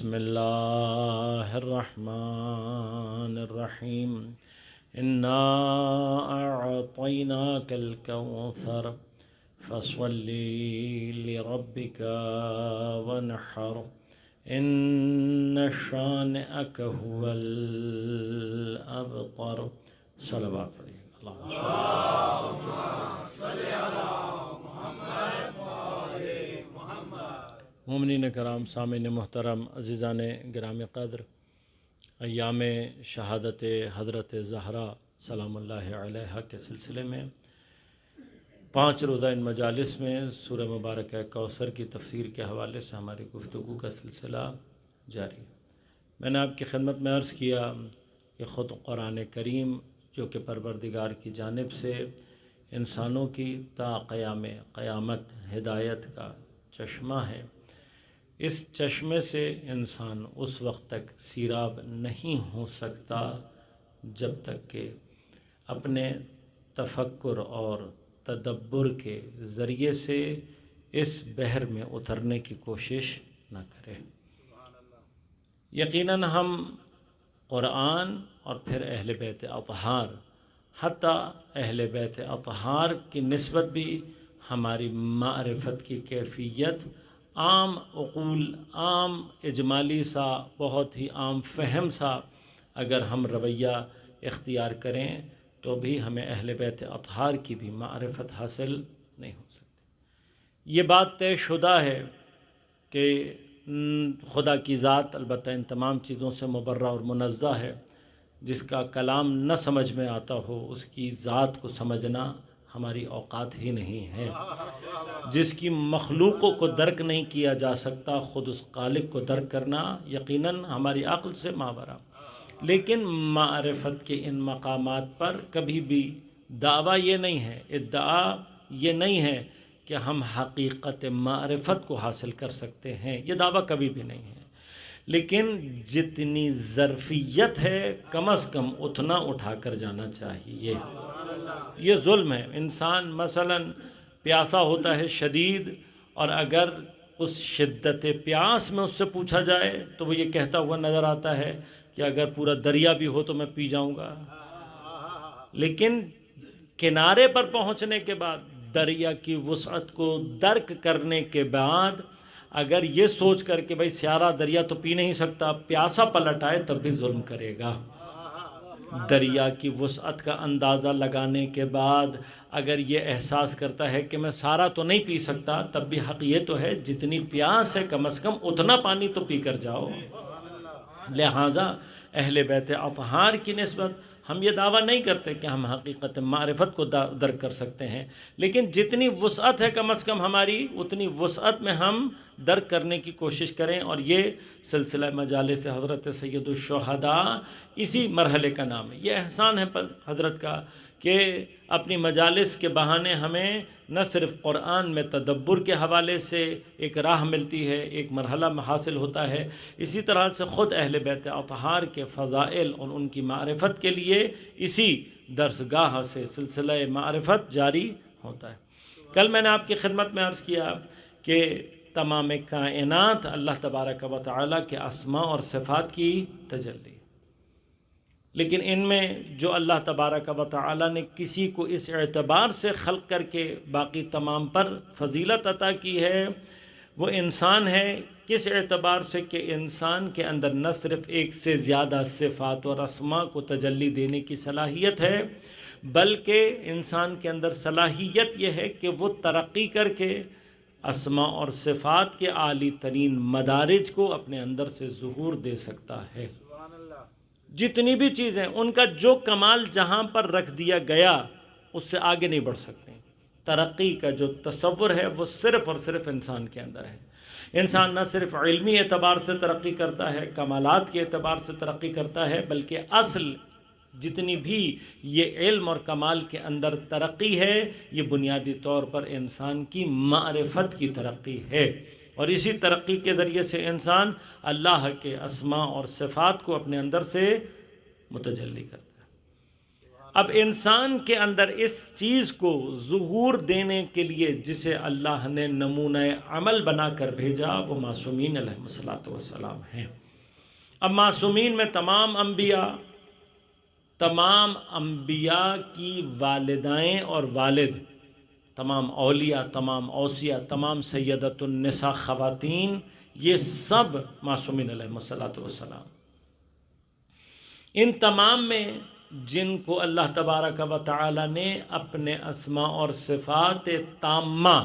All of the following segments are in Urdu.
بسم اللہ الرحمن الرحیم انا اعطیناک الکوثر فصل لربک وانحر ان شانئک هو الابتر۔ صلوات پڑھیے اللہم صلی مومنین کرام، سامعین محترم، عزیزان گرامی قدر، ایام شہادت حضرت زہرا سلام اللہ علیہا کے سلسلے میں 5 روزہ ان مجالس میں سورہ مبارکہ کوثر کی تفسیر کے حوالے سے ہماری گفتگو کا سلسلہ جاری ہے۔ میں نے آپ کی خدمت میں عرض کیا کہ خود قرآن کریم جو کہ پروردگار کی جانب سے انسانوں کی تا قیام قیامت ہدایت کا چشمہ ہے، اس چشمے سے انسان اس وقت تک سیراب نہیں ہو سکتا جب تک کہ اپنے تفکر اور تدبر کے ذریعے سے اس بحر میں اترنے کی کوشش نہ کرے۔ یقیناً ہم قرآن اور پھر اہل بیت اطہار، حتیٰ اہل بیت اطہار کی نسبت بھی ہماری معرفت کی کیفیت عام عقول، عام اجمالی سا، بہت ہی عام فہم سا اگر ہم رویہ اختیار کریں تو بھی ہمیں اہل بیت اطہار کی بھی معرفت حاصل نہیں ہو سکتی۔ یہ بات طے شدہ ہے کہ خدا کی ذات البتہ ان تمام چیزوں سے مبرہ اور منزہ ہے۔ جس کا کلام نہ سمجھ میں آتا ہو اس کی ذات کو سمجھنا ہماری اوقات ہی نہیں ہے۔ جس کی مخلوقوں کو درک نہیں کیا جا سکتا، خود اس خالق کو درک کرنا یقیناً ہماری عقل سے ماورا۔ لیکن معرفت کے ان مقامات پر کبھی بھی دعویٰ یہ نہیں ہے، ادعا یہ نہیں ہے کہ ہم حقیقت معرفت کو حاصل کر سکتے ہیں، یہ دعویٰ کبھی بھی نہیں ہے۔ لیکن جتنی ظرفیت ہے کم از کم اتنا اٹھا کر جانا چاہیے۔ یہ ظلم ہے۔ انسان مثلاً پیاسا ہوتا ہے شدید، اور اگر اس شدت پیاس میں اس سے پوچھا جائے تو وہ یہ کہتا ہوا نظر آتا ہے کہ اگر پورا دریا بھی ہو تو میں پی جاؤں گا۔ لیکن کنارے پر پہنچنے کے بعد، دریا کی وسعت کو درک کرنے کے بعد، اگر یہ سوچ کر کہ بھئی سیارہ دریا تو پی نہیں سکتا، پیاسا پلٹ آئے تب بھی ظلم کرے گا۔ دریا کی وسعت کا اندازہ لگانے کے بعد اگر یہ احساس کرتا ہے کہ میں سارا تو نہیں پی سکتا، تب بھی حق یہ تو ہے جتنی پیاس ہے کم از کم اتنا پانی تو پی کر جاؤ۔ لہٰذا اہل بیت اطہار کی نسبت ہم یہ دعویٰ نہیں کرتے کہ ہم حقیقت معرفت کو درک کر سکتے ہیں، لیکن جتنی وسعت ہے کم از کم ہماری، اتنی وسعت میں ہم درک کرنے کی کوشش کریں۔ اور یہ سلسلہ مجالس حضرت سید الشہداء اسی مرحلے کا نام ہے۔ یہ احسان ہے پر حضرت کا کہ اپنی مجالس کے بہانے ہمیں نہ صرف قرآن میں تدبر کے حوالے سے ایک راہ ملتی ہے، ایک مرحلہ حاصل ہوتا ہے، اسی طرح سے خود اہل بیت اطہار کے فضائل اور ان کی معرفت کے لیے اسی درسگاہ سے سلسلہ معرفت جاری ہوتا ہے۔ کل میں نے آپ کی خدمت میں عرض کیا کہ تمام کائنات اللہ تبارک و تعالیٰ کے اسماء اور صفات کی تجلی، لیکن ان میں جو اللہ تبارک و تعالیٰ نے کسی کو اس اعتبار سے خلق کر کے باقی تمام پر فضیلت عطا کی ہے وہ انسان ہے۔ کس اعتبار سے کہ انسان کے اندر نہ صرف ایک سے زیادہ صفات اور اسماء کو تجلی دینے کی صلاحیت ہے، بلکہ انسان کے اندر صلاحیت یہ ہے کہ وہ ترقی کر کے اسماء اور صفات کے عالی ترین مدارج کو اپنے اندر سے ظہور دے سکتا ہے۔ جتنی بھی چیزیں ان کا جو کمال جہاں پر رکھ دیا گیا اس سے آگے نہیں بڑھ سکتے۔ ترقی کا جو تصور ہے وہ صرف اور صرف انسان کے اندر ہے۔ انسان نہ صرف علمی اعتبار سے ترقی کرتا ہے، کمالات کے اعتبار سے ترقی کرتا ہے، بلکہ اصل جتنی بھی یہ علم اور کمال کے اندر ترقی ہے یہ بنیادی طور پر انسان کی معرفت کی ترقی ہے، اور اسی ترقی کے ذریعے سے انسان اللہ کے اسماء اور صفات کو اپنے اندر سے متجلی کرتا ہے۔ اب انسان کے اندر اس چیز کو ظہور دینے کے لیے جسے اللہ نے نمونہ عمل بنا کر بھیجا وہ معصومین علیہ الصلوۃ والسلام ہیں۔ اب معصومین میں تمام انبیاء کی والدائیں اور والد، تمام اولیاء، تمام اوصیاء، تمام سیدۃ النساء خواتین، یہ سب معصومین علیہم الصلاۃ والسلام. ان تمام میں جن کو اللہ تبارک و تعالی نے اپنے اسماء اور صفات تامہ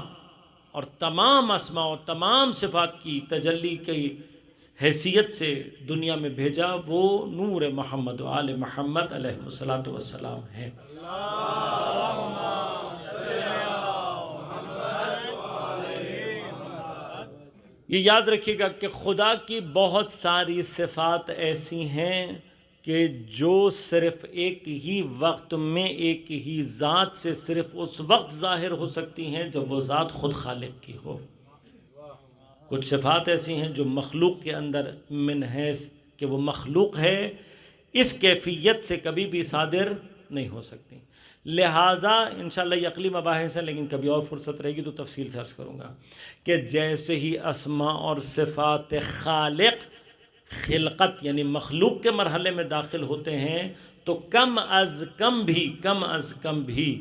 اور تمام اسماء اور تمام صفات کی تجلی کی حیثیت سے دنیا میں بھیجا، وہ نور محمد و آل محمد علیہ الصلاۃ والسلام ہیں. یہ یاد رکھیے گا کہ خدا کی بہت ساری صفات ایسی ہیں کہ جو صرف ایک ہی وقت میں ایک ہی ذات سے صرف اس وقت ظاہر ہو سکتی ہیں جب وہ ذات خود خالق کی ہو. کچھ صفات ایسی ہیں جو مخلوق کے اندر من حیث کہ وہ مخلوق ہے اس کیفیت سے کبھی بھی صادر نہیں ہو سکتی. لہٰذا انشاءاللہ یہ عقلی مباحث ہیں، لیکن کبھی اور فرصت رہے گی تو تفصیل سے عرض کروں گا کہ جیسے ہی اسماء اور صفات خالق خلقت یعنی مخلوق کے مرحلے میں داخل ہوتے ہیں تو کم از کم بھی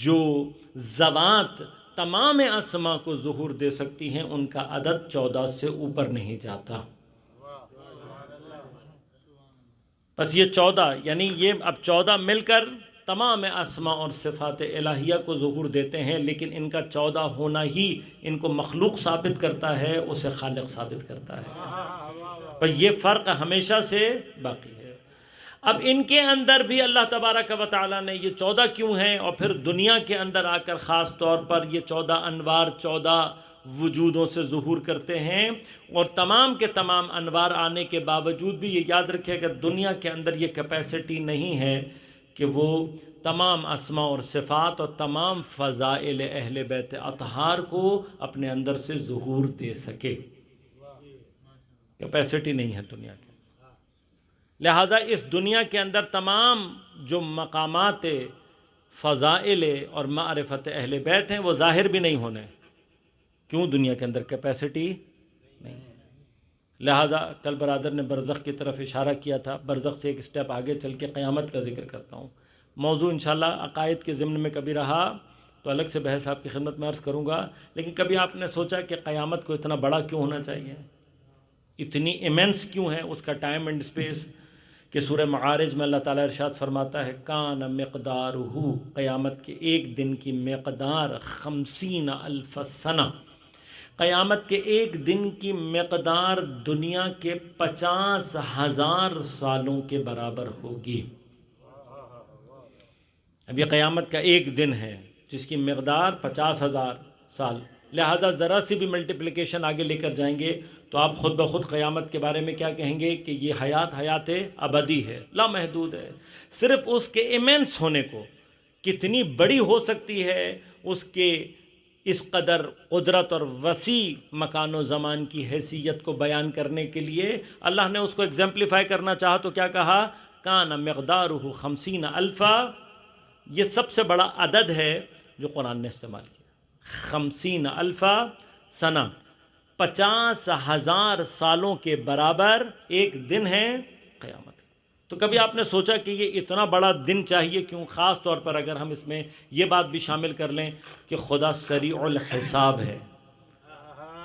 جو ذوات تمام اسماء کو ظہور دے سکتی ہیں ان کا عدد 14 سے اوپر نہیں جاتا. بس یہ 14 یعنی یہ اب 14 مل کر تمام اسماء اور صفات الہیہ کو ظہور دیتے ہیں، لیکن ان کا 14 ہونا ہی ان کو مخلوق ثابت کرتا ہے، اسے خالق ثابت کرتا ہے. پر یہ فرق ہمیشہ سے باقی ہے. اب ان کے اندر بھی اللہ تبارک و تعالیٰ نے یہ 14 کیوں ہیں، اور پھر دنیا کے اندر آ کر خاص طور پر یہ 14 انوار 14 وجودوں سے ظہور کرتے ہیں. اور تمام کے تمام انوار آنے کے باوجود بھی یہ یاد رکھے کہ دنیا کے اندر یہ کیپیسٹی نہیں ہے کہ وہ تمام اسماء اور صفات اور تمام فضائل اہل بیت اطہار کو اپنے اندر سے ظہور دے سکے. کیپیسٹی نہیں ہے دنیا کی. لہٰذا اس دنیا کے اندر تمام جو مقامات فضائل اور معرفت اہل بیت ہیں وہ ظاہر بھی نہیں ہونے. کیوں؟ دنیا کے اندر کیپیسٹی نہیں. لہٰذا کل برادر نے برزخ کی طرف اشارہ کیا تھا. برزخ سے ایک سٹیپ آگے چل کے قیامت کا ذکر کرتا ہوں. موضوع انشاءاللہ عقائد کے ضمن میں کبھی رہا تو الگ سے بحث آپ کی خدمت میں عرض کروں گا. لیکن کبھی آپ نے سوچا کہ قیامت کو اتنا بڑا کیوں ہونا چاہیے، اتنی ایمنس کیوں ہے اس کا ٹائم اینڈ اسپیس؟ کہ سورہ معارج میں اللہ تعالیٰ ارشاد فرماتا ہے کان مقدارہ، قیامت کے ایک دن کی مقدار 50,000 سنہ. قیامت کے ایک دن کی مقدار دنیا کے 50,000 سالوں کے برابر ہوگی. اب یہ قیامت کا ایک دن ہے جس کی مقدار 50,000 سال. لہٰذا ذرا سی بھی ملٹیپلیکیشن آگے لے کر جائیں گے تو آپ خود بخود قیامت کے بارے میں کیا کہیں گے کہ یہ حیات ابدی ہے، لامحدود ہے. صرف اس کے ایمنس ہونے کو کتنی بڑی ہو سکتی ہے، اس کے اس قدر قدرت اور وسیع مکان و زمان کی حیثیت کو بیان کرنے کے لیے اللہ نے اس کو ایگزمپلیفائی کرنا چاہا تو کیا کہا؟ کان مقدارہ 50,000. یہ سب سے بڑا عدد ہے جو قرآن نے استعمال کیا. 50,000 سنہ، 50,000 سالوں کے برابر ایک دن ہے قیامت. تو کبھی آپ نے سوچا کہ یہ اتنا بڑا دن چاہیے کیوں؟ خاص طور پر اگر ہم اس میں یہ بات بھی شامل کر لیں کہ خدا سریع الحساب ہے،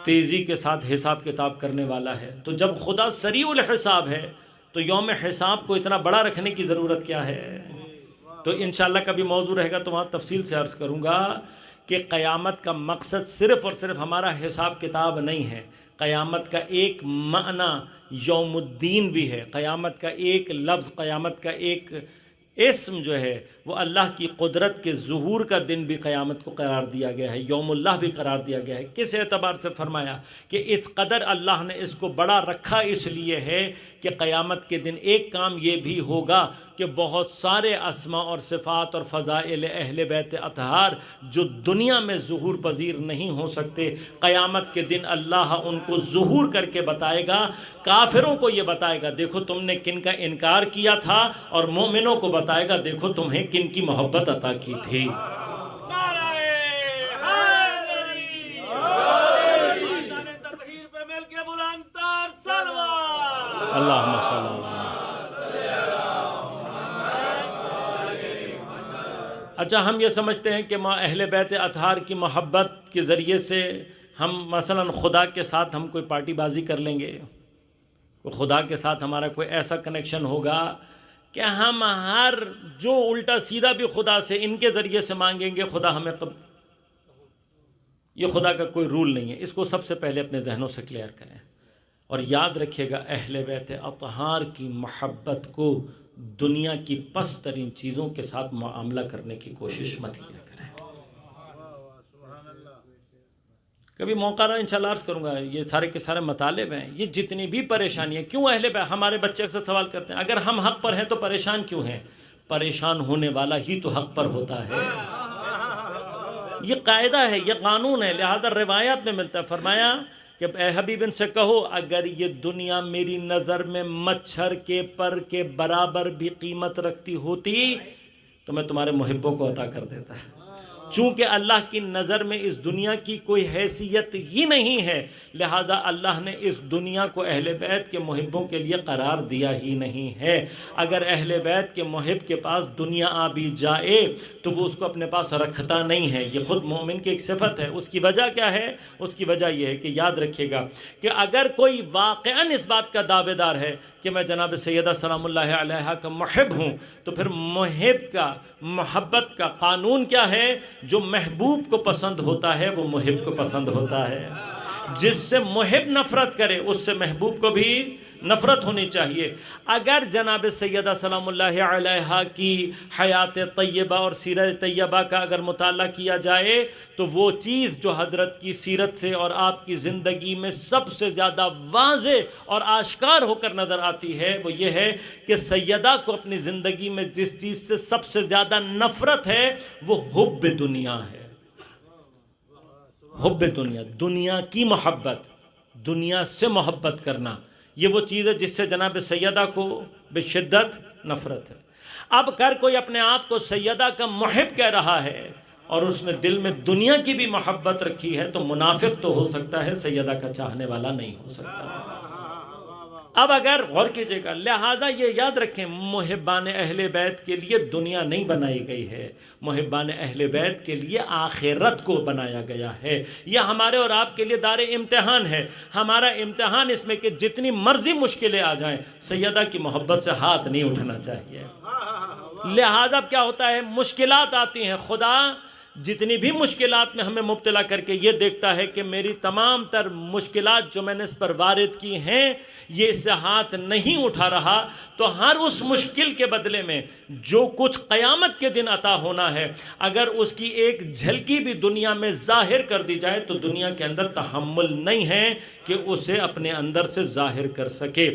تیزی کے ساتھ حساب کتاب کرنے والا ہے. تو جب خدا سریع الحساب ہے تو یوم حساب کو اتنا بڑا رکھنے کی ضرورت کیا ہے؟ تو انشاءاللہ کبھی موضوع رہے گا تو وہاں تفصیل سے عرض کروں گا کہ قیامت کا مقصد صرف اور صرف ہمارا حساب کتاب نہیں ہے. قیامت کا ایک معنی یوم الدین بھی ہے. قیامت کا ایک لفظ، قیامت کا ایک اسم جو ہے وہ اللہ کی قدرت کے ظہور کا دن بھی قیامت کو قرار دیا گیا ہے، یوم اللہ بھی قرار دیا گیا ہے. کس اعتبار سے فرمایا کہ اس قدر اللہ نے اس کو بڑا رکھا اس لیے ہے کہ قیامت کے دن ایک کام یہ بھی ہوگا کہ بہت سارے اسماء اور صفات اور فضائل اہل بیت اطہار جو دنیا میں ظہور پذیر نہیں ہو سکتے، قیامت کے دن اللہ ان کو ظہور کر کے بتائے گا. کافروں کو یہ بتائے گا دیکھو تم نے کن کا انکار کیا تھا، اور مومنوں کو بتائے گا دیکھو تمہیں کن کی محبت عطا کی تھی. اللہم صلی اللہ۔ اچھا، ہم یہ سمجھتے ہیں کہ اہل بیت اطہار کی محبت کے ذریعے سے ہم مثلا خدا کے ساتھ ہم کوئی پارٹی بازی کر لیں گے، خدا کے ساتھ ہمارا کوئی ایسا کنیکشن ہوگا کہ ہم ہر جو الٹا سیدھا بھی خدا سے ان کے ذریعے سے مانگیں گے خدا ہمیں یہ خدا کا کوئی رول نہیں ہے۔ اس کو سب سے پہلے اپنے ذہنوں سے کلیئر کریں، اور یاد رکھیے گا اہل بیت اطہار کی محبت کو دنیا کی پست ترین چیزوں کے ساتھ معاملہ کرنے کی کوشش مت کیا کریں۔ کبھی موقع رہا انشاءاللہ عرض کروں گا، یہ سارے کے سارے مطالب ہیں، یہ جتنی بھی پریشانی ہے، کیوں اہل بیت، ہمارے بچے اکثر سوال کرتے ہیں اگر ہم حق پر ہیں تو پریشان کیوں ہیں؟ پریشان ہونے والا ہی تو حق پر ہوتا ہے۔ یہ قاعدہ ہے، یہ قانون ہے، لہذا روایات میں ملتا ہے، فرمایا کہ اے حبیب ان سے کہو اگر یہ دنیا میری نظر میں مچھر کے پر کے برابر بھی قیمت رکھتی ہوتی تو میں تمہارے محبوں کو عطا کر دیتا ہے۔ چونکہ اللہ کی نظر میں اس دنیا کی کوئی حیثیت ہی نہیں ہے، لہذا اللہ نے اس دنیا کو اہل بیت کے محبوں کے لیے قرار دیا ہی نہیں ہے۔ اگر اہل بیت کے محب کے پاس دنیا آ بھی جائے تو وہ اس کو اپنے پاس رکھتا نہیں ہے، یہ خود مومن کی ایک صفت ہے۔ اس کی وجہ کیا ہے؟ اس کی وجہ یہ ہے کہ یاد رکھیے گا کہ اگر کوئی واقعاً اس بات کا دعوے دار ہے کہ میں جناب سیدہ سلام اللہ علیہا کا محب ہوں، تو پھر محب کا، محبت کا قانون کیا ہے؟ جو محبوب کو پسند ہوتا ہے وہ محب کو پسند ہوتا ہے۔ جس سے محب نفرت کرے اس سے محبوب کو بھی نفرت ہونی چاہیے۔ اگر جناب سیدہ سلام اللہ علیہا کی حیات طیبہ اور سیرت طیبہ کا اگر مطالعہ کیا جائے تو وہ چیز جو حضرت کی سیرت سے اور آپ کی زندگی میں سب سے زیادہ واضح اور آشکار ہو کر نظر آتی ہے وہ یہ ہے کہ سیدہ کو اپنی زندگی میں جس چیز سے سب سے زیادہ نفرت ہے وہ حب دنیا ہے۔ حب دنیا، دنیا کی محبت، دنیا سے محبت کرنا، یہ وہ چیز ہے جس سے جناب سیدہ کو بشدت نفرت ہے۔ اب کر کوئی اپنے آپ کو سیدہ کا محب کہہ رہا ہے اور اس نے دل میں دنیا کی بھی محبت رکھی ہے تو منافق تو ہو سکتا ہے، سیدہ کا چاہنے والا نہیں ہو سکتا۔ اب اگر غور کیجئے گا، لہٰذا یہ یاد رکھیں محبان اہل بیت کے لیے دنیا نہیں بنائی گئی ہے، محبان اہل بیت کے لیے آخرت کو بنایا گیا ہے۔ یہ ہمارے اور آپ کے لیے دار امتحان ہے۔ ہمارا امتحان اس میں کہ جتنی مرضی مشکلیں آ جائیں سیدہ کی محبت سے ہاتھ نہیں اٹھنا چاہیے۔ لہٰذا کیا ہوتا ہے، مشکلات آتی ہیں، خدا جتنی بھی مشکلات میں ہمیں مبتلا کر کے یہ دیکھتا ہے کہ میری تمام تر مشکلات جو میں نے اس پر وارد کی ہیں یہ اس سے ہاتھ نہیں اٹھا رہا، تو ہر اس مشکل کے بدلے میں جو کچھ قیامت کے دن عطا ہونا ہے اگر اس کی ایک جھلکی بھی دنیا میں ظاہر کر دی جائے تو دنیا کے اندر تحمل نہیں ہے کہ اسے اپنے اندر سے ظاہر کر سکے۔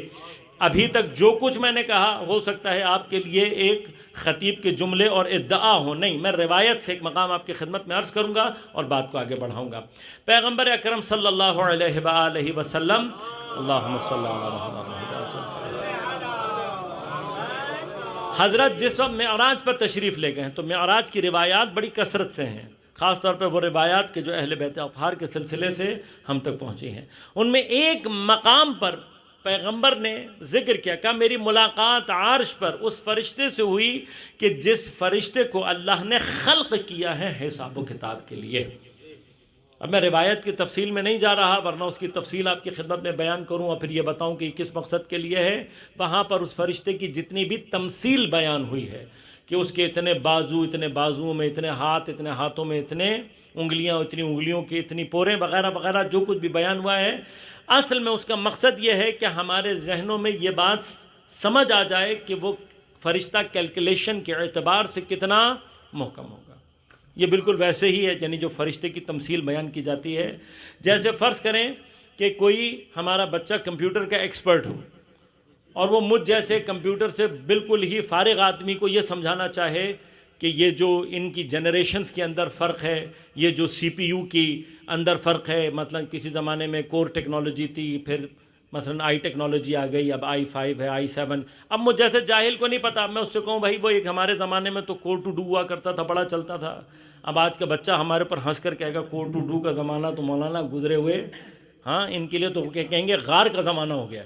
ابھی تک جو کچھ میں نے کہا ہو سکتا ہے آپ کے لیے ایک خطیب کے جملے اور ادعا ہو، نہیں، میں روایت سے ایک مقام آپ کی خدمت میں عرض کروں گا اور بات کو آگے بڑھاؤں گا۔ پیغمبر اکرم صلی اللہ علیہ وآلہ وسلم، اللہم صلی اللہ علیہ وسلم، حضرت جس وقت معراج پر تشریف لے گئے ہیں تو معراج کی روایات بڑی کثرت سے ہیں، خاص طور پہ وہ روایات کے جو اہل بیت اطہار کے سلسلے سے ہم تک پہنچی ہیں۔ ان میں ایک مقام پر پیغمبر نے ذکر کیا، کہا میری ملاقات عرش پر اس فرشتے سے ہوئی کہ جس فرشتے کو اللہ نے خلق کیا ہے حساب و کتاب کے لیے۔ اب میں روایت کی تفصیل میں نہیں جا رہا ورنہ اس کی تفصیل آپ کی خدمت میں بیان کروں اور پھر یہ بتاؤں کہ کس مقصد کے لیے ہے۔ وہاں پر اس فرشتے کی جتنی بھی تمثیل بیان ہوئی ہے کہ اس کے اتنے بازو، اتنے بازوؤں میں اتنے ہاتھ، اتنے ہاتھوں میں اتنے انگلیاں، اتنی انگلیوں کی اتنی پوریں وغیرہ وغیرہ جو کچھ بھی بیان ہوا ہے، اصل میں اس کا مقصد یہ ہے کہ ہمارے ذہنوں میں یہ بات سمجھ آ جائے کہ وہ فرشتہ کیلکولیشن کے اعتبار سے کتنا محکم ہوگا۔ یہ بالکل ویسے ہی ہے، یعنی جو فرشتے کی تمثیل بیان کی جاتی ہے، جیسے فرض کریں کہ کوئی ہمارا بچہ کمپیوٹر کا ایکسپرٹ ہو اور وہ مجھ جیسے کمپیوٹر سے بالکل ہی فارغ آدمی کو یہ سمجھانا چاہے کہ یہ جو ان کی جنریشنز کے اندر فرق ہے، یہ جو سی پی یو کی اندر فرق ہے، مثلا کسی زمانے میں کور ٹیکنالوجی تھی، پھر مثلا آئی ٹیکنالوجی آ گئی، اب i5 ہے، i7، اب مجھ جیسے جاہل کو نہیں پتا، میں اس سے کہوں بھائی وہ ایک ہمارے زمانے میں تو کور ٹو ڈو ہوا کرتا تھا، بڑا چلتا تھا، اب آج کا بچہ ہمارے پر ہنس کر کہے گا کور ٹو ڈو کا زمانہ تو مولانا گزرے ہوئے، ہاں ان کے لیے تو کہیں گے غار کا زمانہ ہو گیا،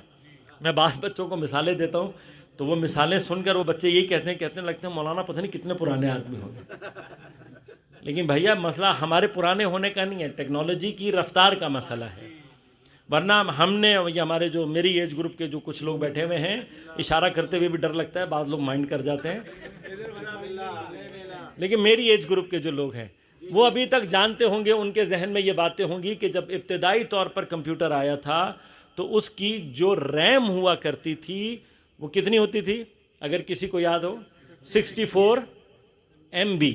میں بعض بچوں کو مثالیں دیتا ہوں تو وہ مثالیں سن کر وہ بچے یہی کہتے ہیں لگتے ہیں مولانا پتہ نہیں کتنے پرانے آدمی ہوں گے. لیکن بھیا مسئلہ ہمارے پرانے ہونے کا نہیں ہے، ٹیکنالوجی کی رفتار کا مسئلہ ہے. ورنہ ہم نے یہ ہمارے جو میری ایج گروپ کے جو کچھ لوگ بیٹھے ہوئے ہیں، اشارہ کرتے ہوئے بھی ڈر لگتا ہے، بعض لوگ مائنڈ کر جاتے ہیں، لیکن میری ایج گروپ کے جو لوگ ہیں وہ ابھی تک جانتے ہوں گے، ان کے ذہن میں یہ باتیں ہوں گی کہ جب ابتدائی طور پر کمپیوٹر آیا تھا تو اس کی جو ریم ہوا کرتی تھی وہ کتنی ہوتی تھی؟ اگر کسی کو یاد ہو 64 MB.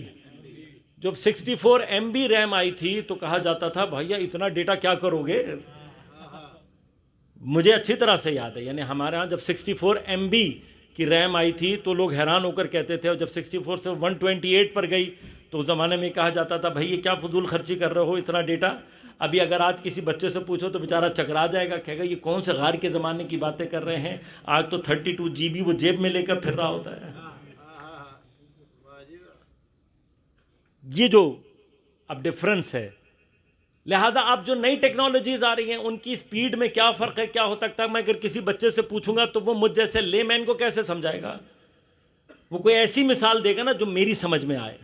جب 64 MB ریم آئی تھی تو کہا جاتا تھا بھائیا اتنا ڈیٹا کیا کرو گے؟ مجھے اچھی طرح سے یاد ہے، یعنی ہمارے ہاں جب 64 MB کی ریم آئی تھی تو لوگ حیران ہو کر کہتے تھے، اور جب 64 سے 128 پر گئی تو اس زمانے میں کہا جاتا تھا بھائی یہ کیا فضول خرچی کر رہے ہو اتنا ڈیٹا. ابھی اگر آج کسی بچے سے پوچھو تو بیچارہ چکرا جائے گا، کہے گا یہ کون سے غار کے زمانے کی باتیں کر رہے ہیں، آج تو 32 GB وہ جیب میں لے کر پھر رہا ہوتا ہے. یہ جو اب ڈفرنس ہے، لہذا اب جو نئی ٹیکنالوجیز آ رہی ہیں ان کی سپیڈ میں کیا فرق ہے، کیا ہو سکتا ہے. میں اگر کسی بچے سے پوچھوں گا تو وہ مجھ جیسے لے مین کو کیسے سمجھائے گا؟ وہ کوئی ایسی مثال دے گا نا جو میری سمجھ میں آئے.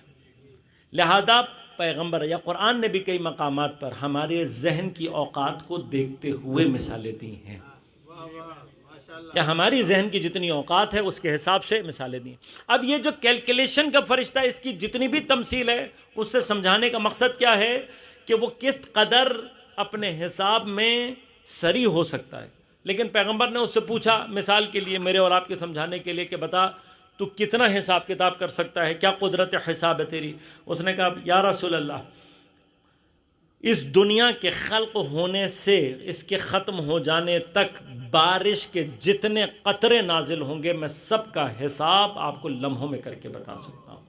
لہذا پیغمبر یا قرآن نے بھی کئی مقامات پر ہمارے ذہن کی اوقات کو دیکھتے ہوئے مثالیں دی ہیں، کہ ہماری ذہن کی جتنی اوقات ہے اس کے حساب سے مثالیں دی. اب یہ جو کیلکولیشن کا فرشتہ ہے، اس کی جتنی بھی تمثیل ہے اس سے سمجھانے کا مقصد کیا ہے کہ وہ کس قدر اپنے حساب میں سری ہو سکتا ہے. لیکن پیغمبر نے اس سے پوچھا مثال کے لیے، میرے اور آپ کے سمجھانے کے لیے، کہ بتا تو کتنا حساب کتاب کر سکتا ہے، کیا قدرت حساب ہے تیری؟ اس نے کہا یا رسول اللہ، اس دنیا کے خلق ہونے سے اس کے ختم ہو جانے تک بارش کے جتنے قطرے نازل ہوں گے میں سب کا حساب آپ کو لمحوں میں کر کے بتا سکتا ہوں.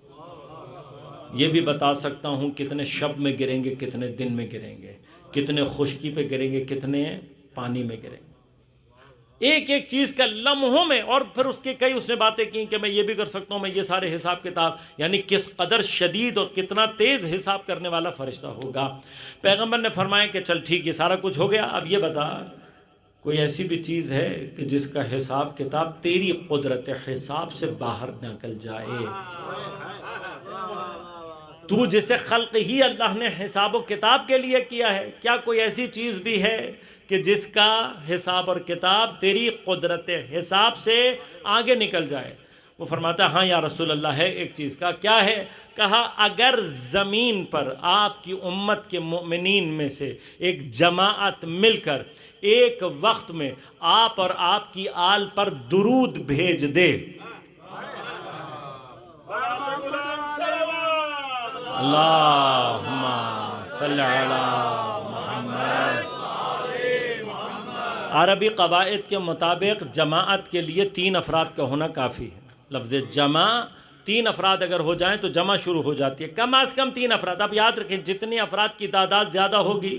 یہ بھی بتا سکتا ہوں کتنے شب میں گریں گے، کتنے دن میں گریں گے، کتنے خشکی پہ گریں گے، کتنے پانی میں گریں گے. ایک ایک چیز کا لمحوں میں. اور پھر اس کے کئی اس نے باتیں کی کہ میں یہ بھی کر سکتا ہوں، میں یہ سارے حساب کتاب، یعنی کس قدر شدید اور کتنا تیز حساب کرنے والا فرشتہ ہوگا. پیغمبر نے فرمایا کہ چل ٹھیک، یہ سارا کچھ ہو گیا، اب یہ بتا کوئی ایسی بھی چیز ہے کہ جس کا حساب کتاب تیری قدرت حساب سے باہر نکل جائے؟ تو جسے خلق ہی اللہ نے حساب و کتاب کے لیے کیا ہے، کیا کوئی ایسی چیز بھی ہے کہ جس کا حساب اور کتاب تیری قدرت حساب سے آگے نکل جائے؟ وہ فرماتا ہے ہاں یا رسول اللہ ہے ایک چیز. کا کیا ہے؟ کہا اگر زمین پر آپ کی امت کے مؤمنین میں سے ایک جماعت مل کر ایک وقت میں آپ اور آپ کی آل پر درود بھیج دے، اللہم صلی علی محمد. عربی قواعد کے مطابق جماعت کے لیے 3 افراد کا ہونا کافی ہے. لفظ جمع 3 افراد اگر ہو جائیں تو جمع شروع ہو جاتی ہے، کم از کم 3 افراد. اب یاد رکھیں جتنی افراد کی تعداد زیادہ ہوگی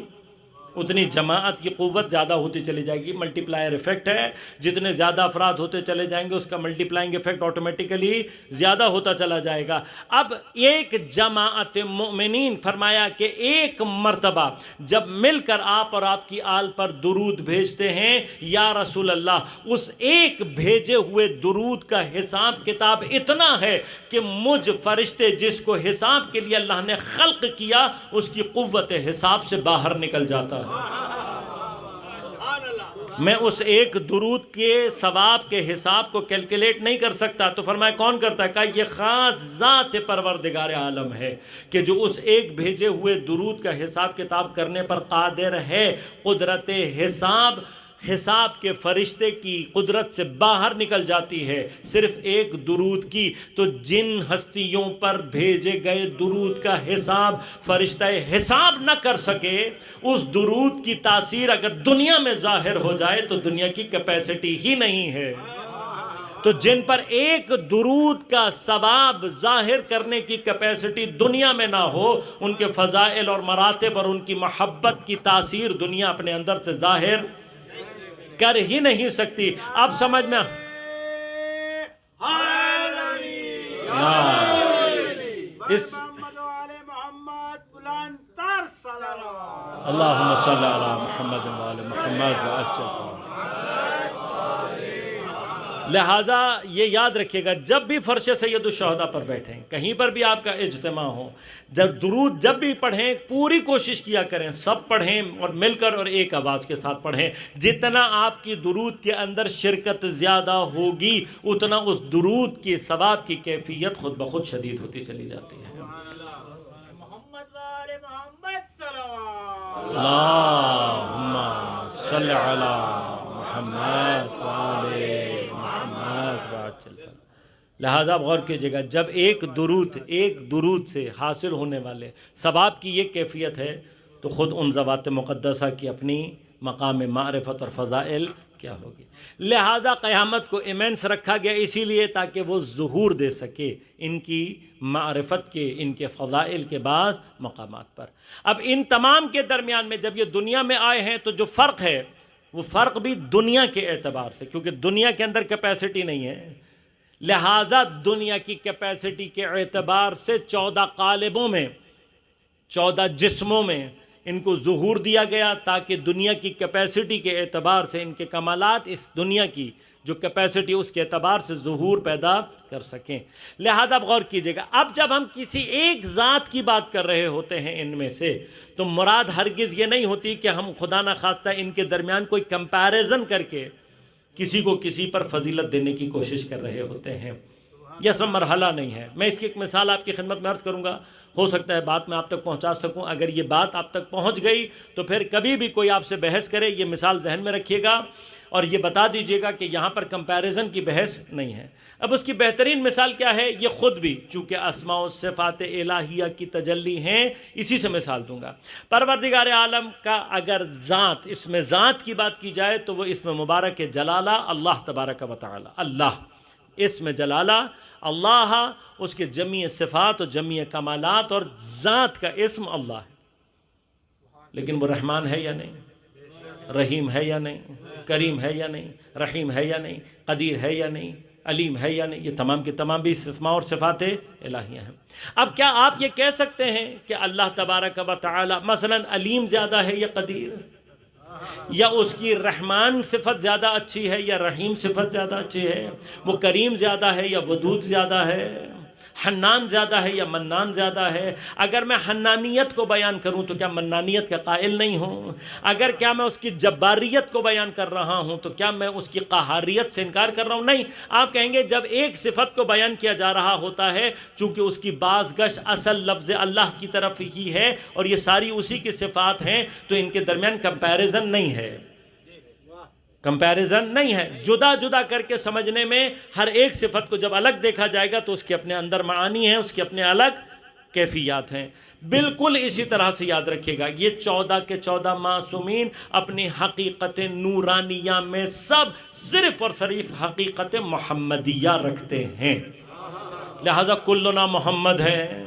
اتنی جماعت کی قوت زیادہ ہوتی چلی جائے گی. ملٹی پلائر ایفیکٹ ہے، جتنے زیادہ افراد ہوتے چلے جائیں گے اس کا ملٹی پلائنگ ایفیکٹ آٹومیٹیکلی زیادہ ہوتا چلا جائے گا. اب ایک جماعت مؤمنین، فرمایا کہ ایک مرتبہ جب مل کر آپ اور آپ کی آل پر درود بھیجتے ہیں، یا رسول اللہ اس ایک بھیجے ہوئے درود کا حساب کتاب اتنا ہے کہ مجھ فرشتے جس کو حساب کے لیے اللہ نے خلق کیا اس کی قوت حساب سے باہر نکل جاتا ہے. میں اس ایک درود کے ثواب کے حساب کو کیلکولیٹ نہیں کر سکتا. تو فرمایا کون کرتا ہے؟ کہا یہ خاص ذات پروردگار عالم ہے کہ جو اس ایک بھیجے ہوئے درود کا حساب کتاب کرنے پر قادر ہے. قدرت حساب کے فرشتے کی قدرت سے باہر نکل جاتی ہے صرف ایک درود کی. تو جن ہستیوں پر بھیجے گئے درود کا حساب فرشتہ حساب نہ کر سکے، اس درود کی تاثیر اگر دنیا میں ظاہر ہو جائے تو دنیا کی کیپیسٹی ہی نہیں ہے. تو جن پر ایک درود کا ثواب ظاہر کرنے کی کیپیسٹی دنیا میں نہ ہو، ان کے فضائل اور مراتب اور ان کی محبت کی تاثیر دنیا اپنے اندر سے ظاہر کر ہی نہیں سکتی. اب سمجھ میں اللہم صلی علی محمد وعلی محمد. لہٰذا یہ یاد رکھیے گا، جب بھی فرش سید الشہداء پر بیٹھیں، کہیں پر بھی آپ کا اجتماع ہو، درود جب بھی پڑھیں پوری کوشش کیا کریں سب پڑھیں اور مل کر اور ایک آواز کے ساتھ پڑھیں۔ جتنا آپ کی درود کے اندر شرکت زیادہ ہوگی اتنا اس درود کی ثواب کی کیفیت خود بخود شدید ہوتی چلی جاتی ہے۔ محمد وآل محمد صلوات اللہم صلی علی محمد وآل محمد وعجل۔ لہٰذا آپ غور کیجئے گا، جب ایک درود سے حاصل ہونے والے ثواب کی یہ کیفیت ہے تو خود ان ذوات مقدسہ کی اپنی مقام معرفت اور فضائل کیا ہوگی۔ لہٰذا قیامت کو ایمنس رکھا گیا اسی لیے تاکہ وہ ظہور دے سکے ان کی معرفت کے، ان کے فضائل کے بعض مقامات پر۔ اب ان تمام کے درمیان میں جب یہ دنیا میں آئے ہیں تو جو فرق ہے وہ فرق بھی دنیا کے اعتبار سے، کیونکہ دنیا کے اندر کیپیسٹی نہیں ہے، لہٰذا دنیا کی کیپیسٹی کے اعتبار سے 14 قالبوں میں، 14 جسموں میں ان کو ظہور دیا گیا تاکہ دنیا کی کیپیسٹی کے اعتبار سے ان کے کمالات اس دنیا کی جو کیپیسٹی اس کے اعتبار سے ظہور پیدا کر سکیں۔ لہذا اب غور کیجئے گا، اب جب ہم کسی ایک ذات کی بات کر رہے ہوتے ہیں ان میں سے تو مراد ہرگز یہ نہیں ہوتی کہ ہم خدا نخواستہ ان کے درمیان کوئی کمپیریزن کر کے کسی کو کسی پر فضیلت دینے کی کوشش کر رہے ہوتے ہیں۔ یہ سب مرحلہ نہیں ہے۔ میں اس کی ایک مثال آپ کی خدمت میں عرض کروں گا، ہو سکتا ہے بات میں آپ تک پہنچا سکوں۔ اگر یہ بات آپ تک پہنچ گئی تو پھر کبھی بھی کوئی آپ سے بحث کرے یہ مثال ذہن میں رکھیے گا اور یہ بتا دیجئے گا کہ یہاں پر کمپیریزن کی بحث نہیں ہے۔ اب اس کی بہترین مثال کیا ہے؟ یہ خود بھی چونکہ اسماء و صفات الہیہ کی تجلی ہیں، اسی سے مثال دوں گا۔ پروردگار عالم کا اگر ذات، اس میں ذات کی بات کی جائے تو وہ اسم مبارک جلالہ اللہ تبارک و تعالی، اللہ اسم جلالہ اللہ، اس کے جمیع صفات و جمیع کمالات اور ذات کا اسم اللہ ہے۔ لیکن وہ رحمان ہے یا نہیں؟ رحیم ہے یا نہیں؟ کریم ہے یا نہیں؟ رحیم ہے یا نہیں؟ قدیر ہے یا نہیں؟ علیم ہے یا نہیں؟ یہ تمام کے تمام بھی اسماء اور صفات الہیہ ہیں۔ اب کیا آپ یہ کہہ سکتے ہیں کہ اللہ تبارک و تعالی مثلا علیم زیادہ ہے یا قدیر، یا اس کی رحمان صفت زیادہ اچھی ہے یا رحیم صفت زیادہ اچھی ہے، وہ کریم زیادہ ہے یا ودود زیادہ ہے، حنان زیادہ ہے یا منان زیادہ ہے؟ اگر میں حنانیت کو بیان کروں تو کیا منانیت کا قائل نہیں ہوں؟ اگر کیا میں اس کی جباریت کو بیان کر رہا ہوں تو کیا میں اس کی قہاریت سے انکار کر رہا ہوں؟ نہیں۔ آپ کہیں گے جب ایک صفت کو بیان کیا جا رہا ہوتا ہے چونکہ اس کی بازگشت اصل لفظ اللہ کی طرف ہی ہے اور یہ ساری اسی کی صفات ہیں تو ان کے درمیان کمپیریزن نہیں ہے، کمپیریزن نہیں ہے۔ جدا جدا کر کے سمجھنے میں ہر ایک صفت کو جب الگ دیکھا جائے گا تو اس کے اپنے اندر معانی ہیں، اس کے اپنے الگ کیفیات ہیں۔ بالکل اسی طرح سے یاد رکھیے گا، یہ 14 کے 14 معصومین اپنی حقیقت نورانیہ میں سب صرف اور صرف حقیقت محمدیہ رکھتے ہیں، لہذا کلنا محمد ہے۔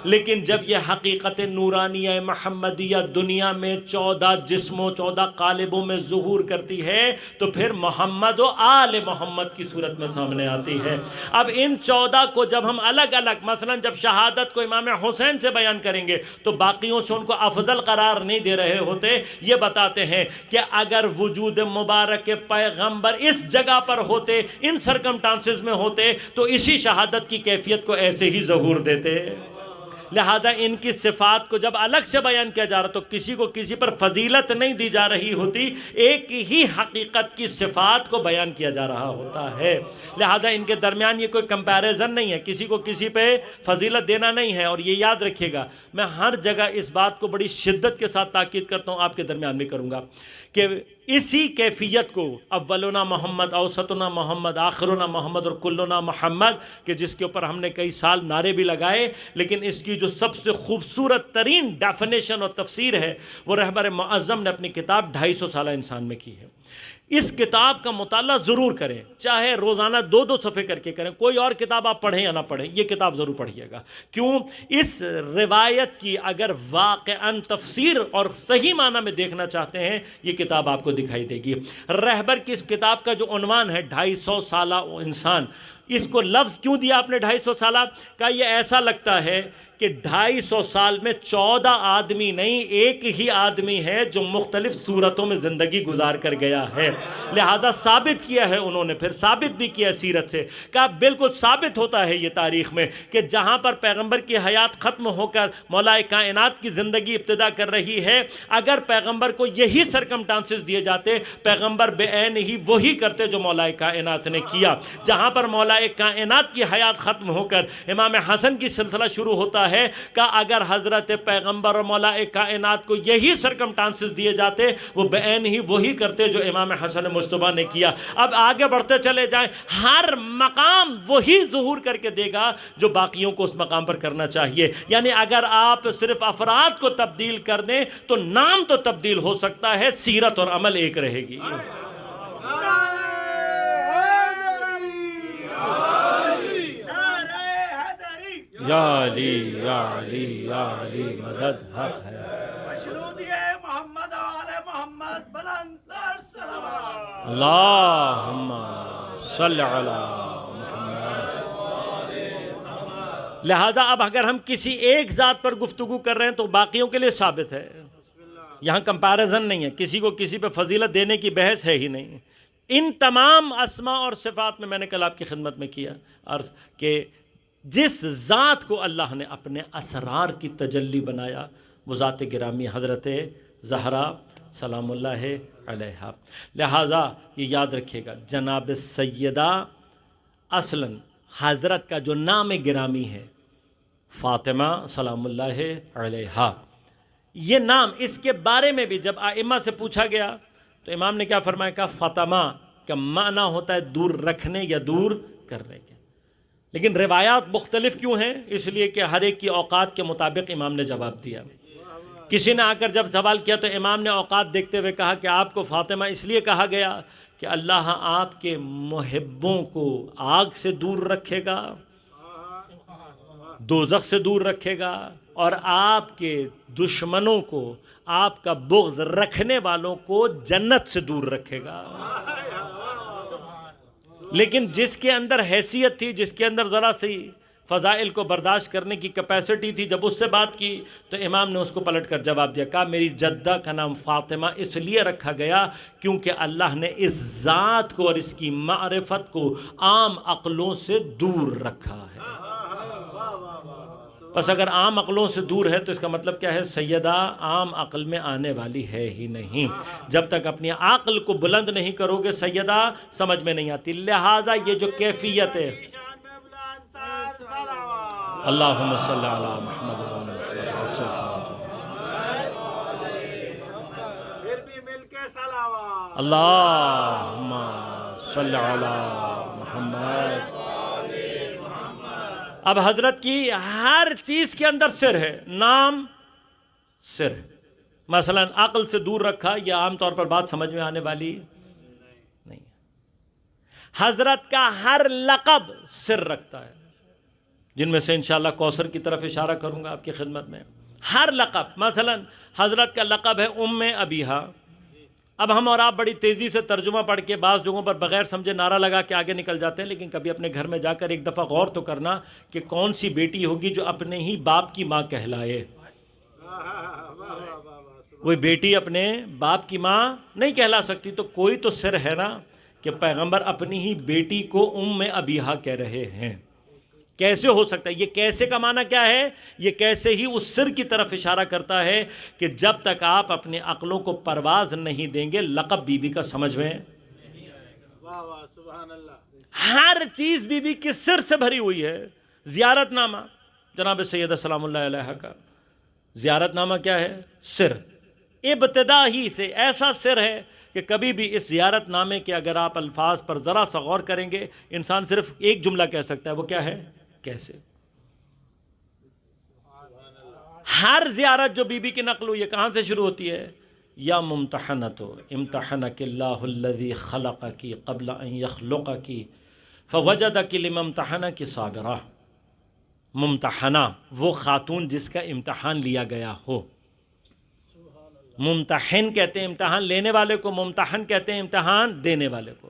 لیکن جب یہ حقیقت نورانیہ محمدیہ دنیا میں 14 جسموں 14 قالبوں میں ظہور کرتی ہے تو پھر محمد و آل محمد کی صورت میں سامنے آتی ہے۔ اب ان 14 کو جب ہم الگ الگ، مثلا جب شہادت کو امام حسین سے بیان کریں گے تو باقیوں سے ان کو افضل قرار نہیں دے رہے ہوتے، یہ بتاتے ہیں کہ اگر وجود مبارک پیغمبر اس جگہ پر ہوتے، ان سرکمٹانسز میں ہوتے تو اسی شہادت کی کیفیت کو ایسے ہی ظہور دیتے۔ لہذا ان کی صفات کو جب الگ سے بیان کیا جا رہا تو کسی کو کسی پر فضیلت نہیں دی جا رہی ہوتی، ایک ہی حقیقت کی صفات کو بیان کیا جا رہا ہوتا ہے۔ لہذا ان کے درمیان یہ کوئی کمپیریزن نہیں ہے، کسی کو کسی پہ فضیلت دینا نہیں ہے۔ اور یہ یاد رکھیے گا، میں ہر جگہ اس بات کو بڑی شدت کے ساتھ تاکید کرتا ہوں، آپ کے درمیان بھی کروں گا کہ اسی کیفیت کو اولنا محمد، اوسطنا محمد، آخرنا محمد اور کلنا محمد، کہ جس کے اوپر ہم نے کئی سال نعرے بھی لگائے، لیکن اس کی جو سب سے خوبصورت ترین ڈیفینیشن اور تفسیر ہے وہ رہبر معظم نے اپنی کتاب 250 سالہ انسان میں کی ہے۔ اس کتاب کا مطالعہ ضرور کریں، چاہے روزانہ 2 صفحے کر کے کریں، کوئی اور کتاب آپ پڑھیں یا نہ پڑھیں، یہ کتاب ضرور پڑھیے گا۔ کیوں؟ اس روایت کی اگر واقعاً تفسیر اور صحیح معنی میں دیکھنا چاہتے ہیں یہ کتاب آپ کو دکھائی دے گی۔ رہبر کی اس کتاب کا جو عنوان ہے 250 سالہ انسان، اس کو لفظ کیوں دیا آپ نے 250 سالہ کا؟ یہ ایسا لگتا ہے کہ 250 سال میں 14 آدمی نہیں، ایک ہی آدمی ہے جو مختلف صورتوں میں زندگی گزار کر گیا ہے، لہذا ثابت کیا ہے انہوں نے، پھر ثابت بھی کیا سیرت سے، کہا بالکل ثابت ہوتا ہے یہ تاریخ میں کہ جہاں پر پیغمبر کی حیات ختم ہو کر مولا کائنات کی زندگی ابتدا کر رہی ہے، اگر پیغمبر کو یہی سرکمٹانسز دیے جاتے، پیغمبر بے عین ہی وہی کرتے جو مولا کائنات نے کیا۔ جہاں پر مولا کائنات کی حیات ختم ہو کر امام حسن کی سلسلہ شروع ہوتا ہے کہ اگر حضرت پیغمبر اور مولا کائنات کو یہی سرکمٹانسز دیے جاتے، وہ بے عین ہی وہی کرتے جو امام حسن مصطفیٰ نے کیا۔ اب آگے بڑھتے چلے جائیں، ہر مقام وہی ظہور کر کے دے گا جو باقیوں کو اس مقام پر کرنا چاہیے۔ یعنی اگر آپ صرف افراد کو تبدیل کر دیں تو نام تو تبدیل ہو سکتا ہے، سیرت اور عمل ایک رہے گی۔ یا علی یا علی یا علی مدد حق ہے۔ مشروطی محمد آل محمد بلندر صلوات۔ اللہم صلی علی محمد۔ لہذا اب اگر ہم کسی ایک ذات پر گفتگو کر رہے ہیں تو باقیوں کے لیے ثابت ہے، یہاں کمپیریزن نہیں ہے، کسی کو کسی پہ فضیلت دینے کی بحث ہے ہی نہیں۔ ان تمام اسماء اور صفات میں نے کل آپ کی خدمت میں کیا عرض کہ جس ذات کو اللہ نے اپنے اسرار کی تجلی بنایا وہ ذات گرامی حضرت زہرا سلام اللہ علیہا۔ لہٰذا یہ یاد رکھیے گا، جناب سیدہ اصلاً حضرت کا جو نام گرامی ہے فاطمہ سلام اللہ علیہا، یہ نام، اس کے بارے میں بھی جب ائمہ سے پوچھا گیا تو امام نے کیا فرمایا؟ کہ فاطمہ کا معنی ہوتا ہے دور رکھنے یا دور کرنے کے، لیکن روایات مختلف کیوں ہیں؟ اس لیے کہ ہر ایک کی اوقات کے مطابق امام نے جواب دیا۔ کسی نے آ کر جب سوال کیا تو امام نے اوقات دیکھتے ہوئے کہا کہ آپ کو فاطمہ اس لیے کہا گیا کہ اللہ آپ کے محبوں کو آگ سے دور رکھے گا، دوزخ سے دور رکھے گا، اور آپ کے دشمنوں کو، آپ کا بغض رکھنے والوں کو جنت سے دور رکھے گا۔ لیکن جس کے اندر حیثیت تھی، جس کے اندر ذرا سی فضائل کو برداشت کرنے کی کیپیسٹی تھی، جب اس سے بات کی تو امام نے اس کو پلٹ کر جواب دیا، کہا میری جدہ کا نام فاطمہ اس لیے رکھا گیا کیونکہ اللہ نے اس ذات کو اور اس کی معرفت کو عام عقلوں سے دور رکھا ہے۔ بس اگر عام عقلوں سے دور ہے تو اس کا مطلب کیا ہے؟ سیدہ عام عقل میں آنے والی ہے ہی نہیں۔ جب تک اپنی عقل کو بلند نہیں کرو گے سیدہ سمجھ میں نہیں آتی۔ لہٰذا یہ جو کیفیت ہے، اللہم صلی علی محمد اللہم صلی علی محمد۔ اب حضرت کی ہر چیز کے اندر سر ہے، نام سر ہے۔ مثلا عقل سے دور رکھا، یہ عام طور پر بات سمجھ میں آنے والی نہیں۔ حضرت کا ہر لقب سر رکھتا ہے، جن میں سے انشاءاللہ کوثر کی طرف اشارہ کروں گا آپ کی خدمت میں۔ ہر لقب، مثلا حضرت کا لقب ہے ام ابیہا۔ اب ہم اور آپ بڑی تیزی سے ترجمہ پڑھ کے بعض جگہوں پر بغیر سمجھے نعرہ لگا کے آگے نکل جاتے ہیں، لیکن کبھی اپنے گھر میں جا کر ایک دفعہ غور تو کرنا کہ کون سی بیٹی ہوگی جو اپنے ہی باپ کی ماں کہلائے۔ کوئی بیٹی اپنے باپ کی ماں نہیں کہلا سکتی، تو کوئی تو سر ہے نا کہ پیغمبر اپنی ہی بیٹی کو ام ابیہا کہہ رہے ہیں۔ کیسے ہو سکتا ہے؟ یہ کیسے کا معنی کیا ہے؟ یہ کیسے ہی اس سر کی طرف اشارہ کرتا ہے کہ جب تک آپ اپنے عقلوں کو پرواز نہیں دیں گے لقب بی بی کا سمجھ میں ہر چیز بی بی کے سر سے بھری ہوئی ہے۔ زیارت نامہ جناب سیدہ سلام اللہ علیہ کا زیارت نامہ کیا ہے؟ سر، ابتدا ہی سے ایسا سر ہے کہ کبھی بھی اس زیارت نامے کے اگر آپ الفاظ پر ذرا سا غور کریں گے انسان صرف ایک جملہ کہہ سکتا ہے، وہ کیا ہے؟ کیسے۔ ہر زیارت جو بی بی کی نقل ہوئی ہے کہاں سے شروع ہوتی ہے؟ یا ممتحنۃ امتحنک اللہ الذی خلقک قبل ان یخلقک فوجدک لما امتحنک صابرہ۔ ممتحنہ وہ خاتون جس کا امتحان لیا گیا ہو۔ ممتحن کہتے ہیں امتحان لینے والے کو، ممتحن کہتے ہیں امتحان دینے والے کو۔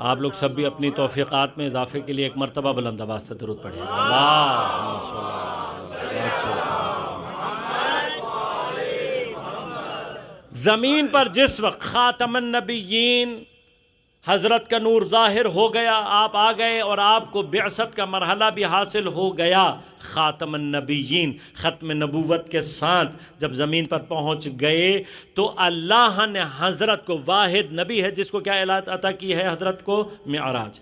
آپ لوگ سب بھی اپنی توفیقات میں اضافے کے لیے ایک مرتبہ بلند آواز سے درود پڑھیں اللہم صلی زمین پر جس وقت خاتم النبیین حضرت کا نور ظاہر ہو گیا، آپ آ گئے اور آپ کو بعثت کا مرحلہ بھی حاصل ہو گیا، خاتم النبیین ختم نبوت کے ساتھ جب زمین پر پہنچ گئے تو اللہ نے حضرت کو، واحد نبی ہے جس کو کیا عطا کی ہے حضرت کو؟ معراج۔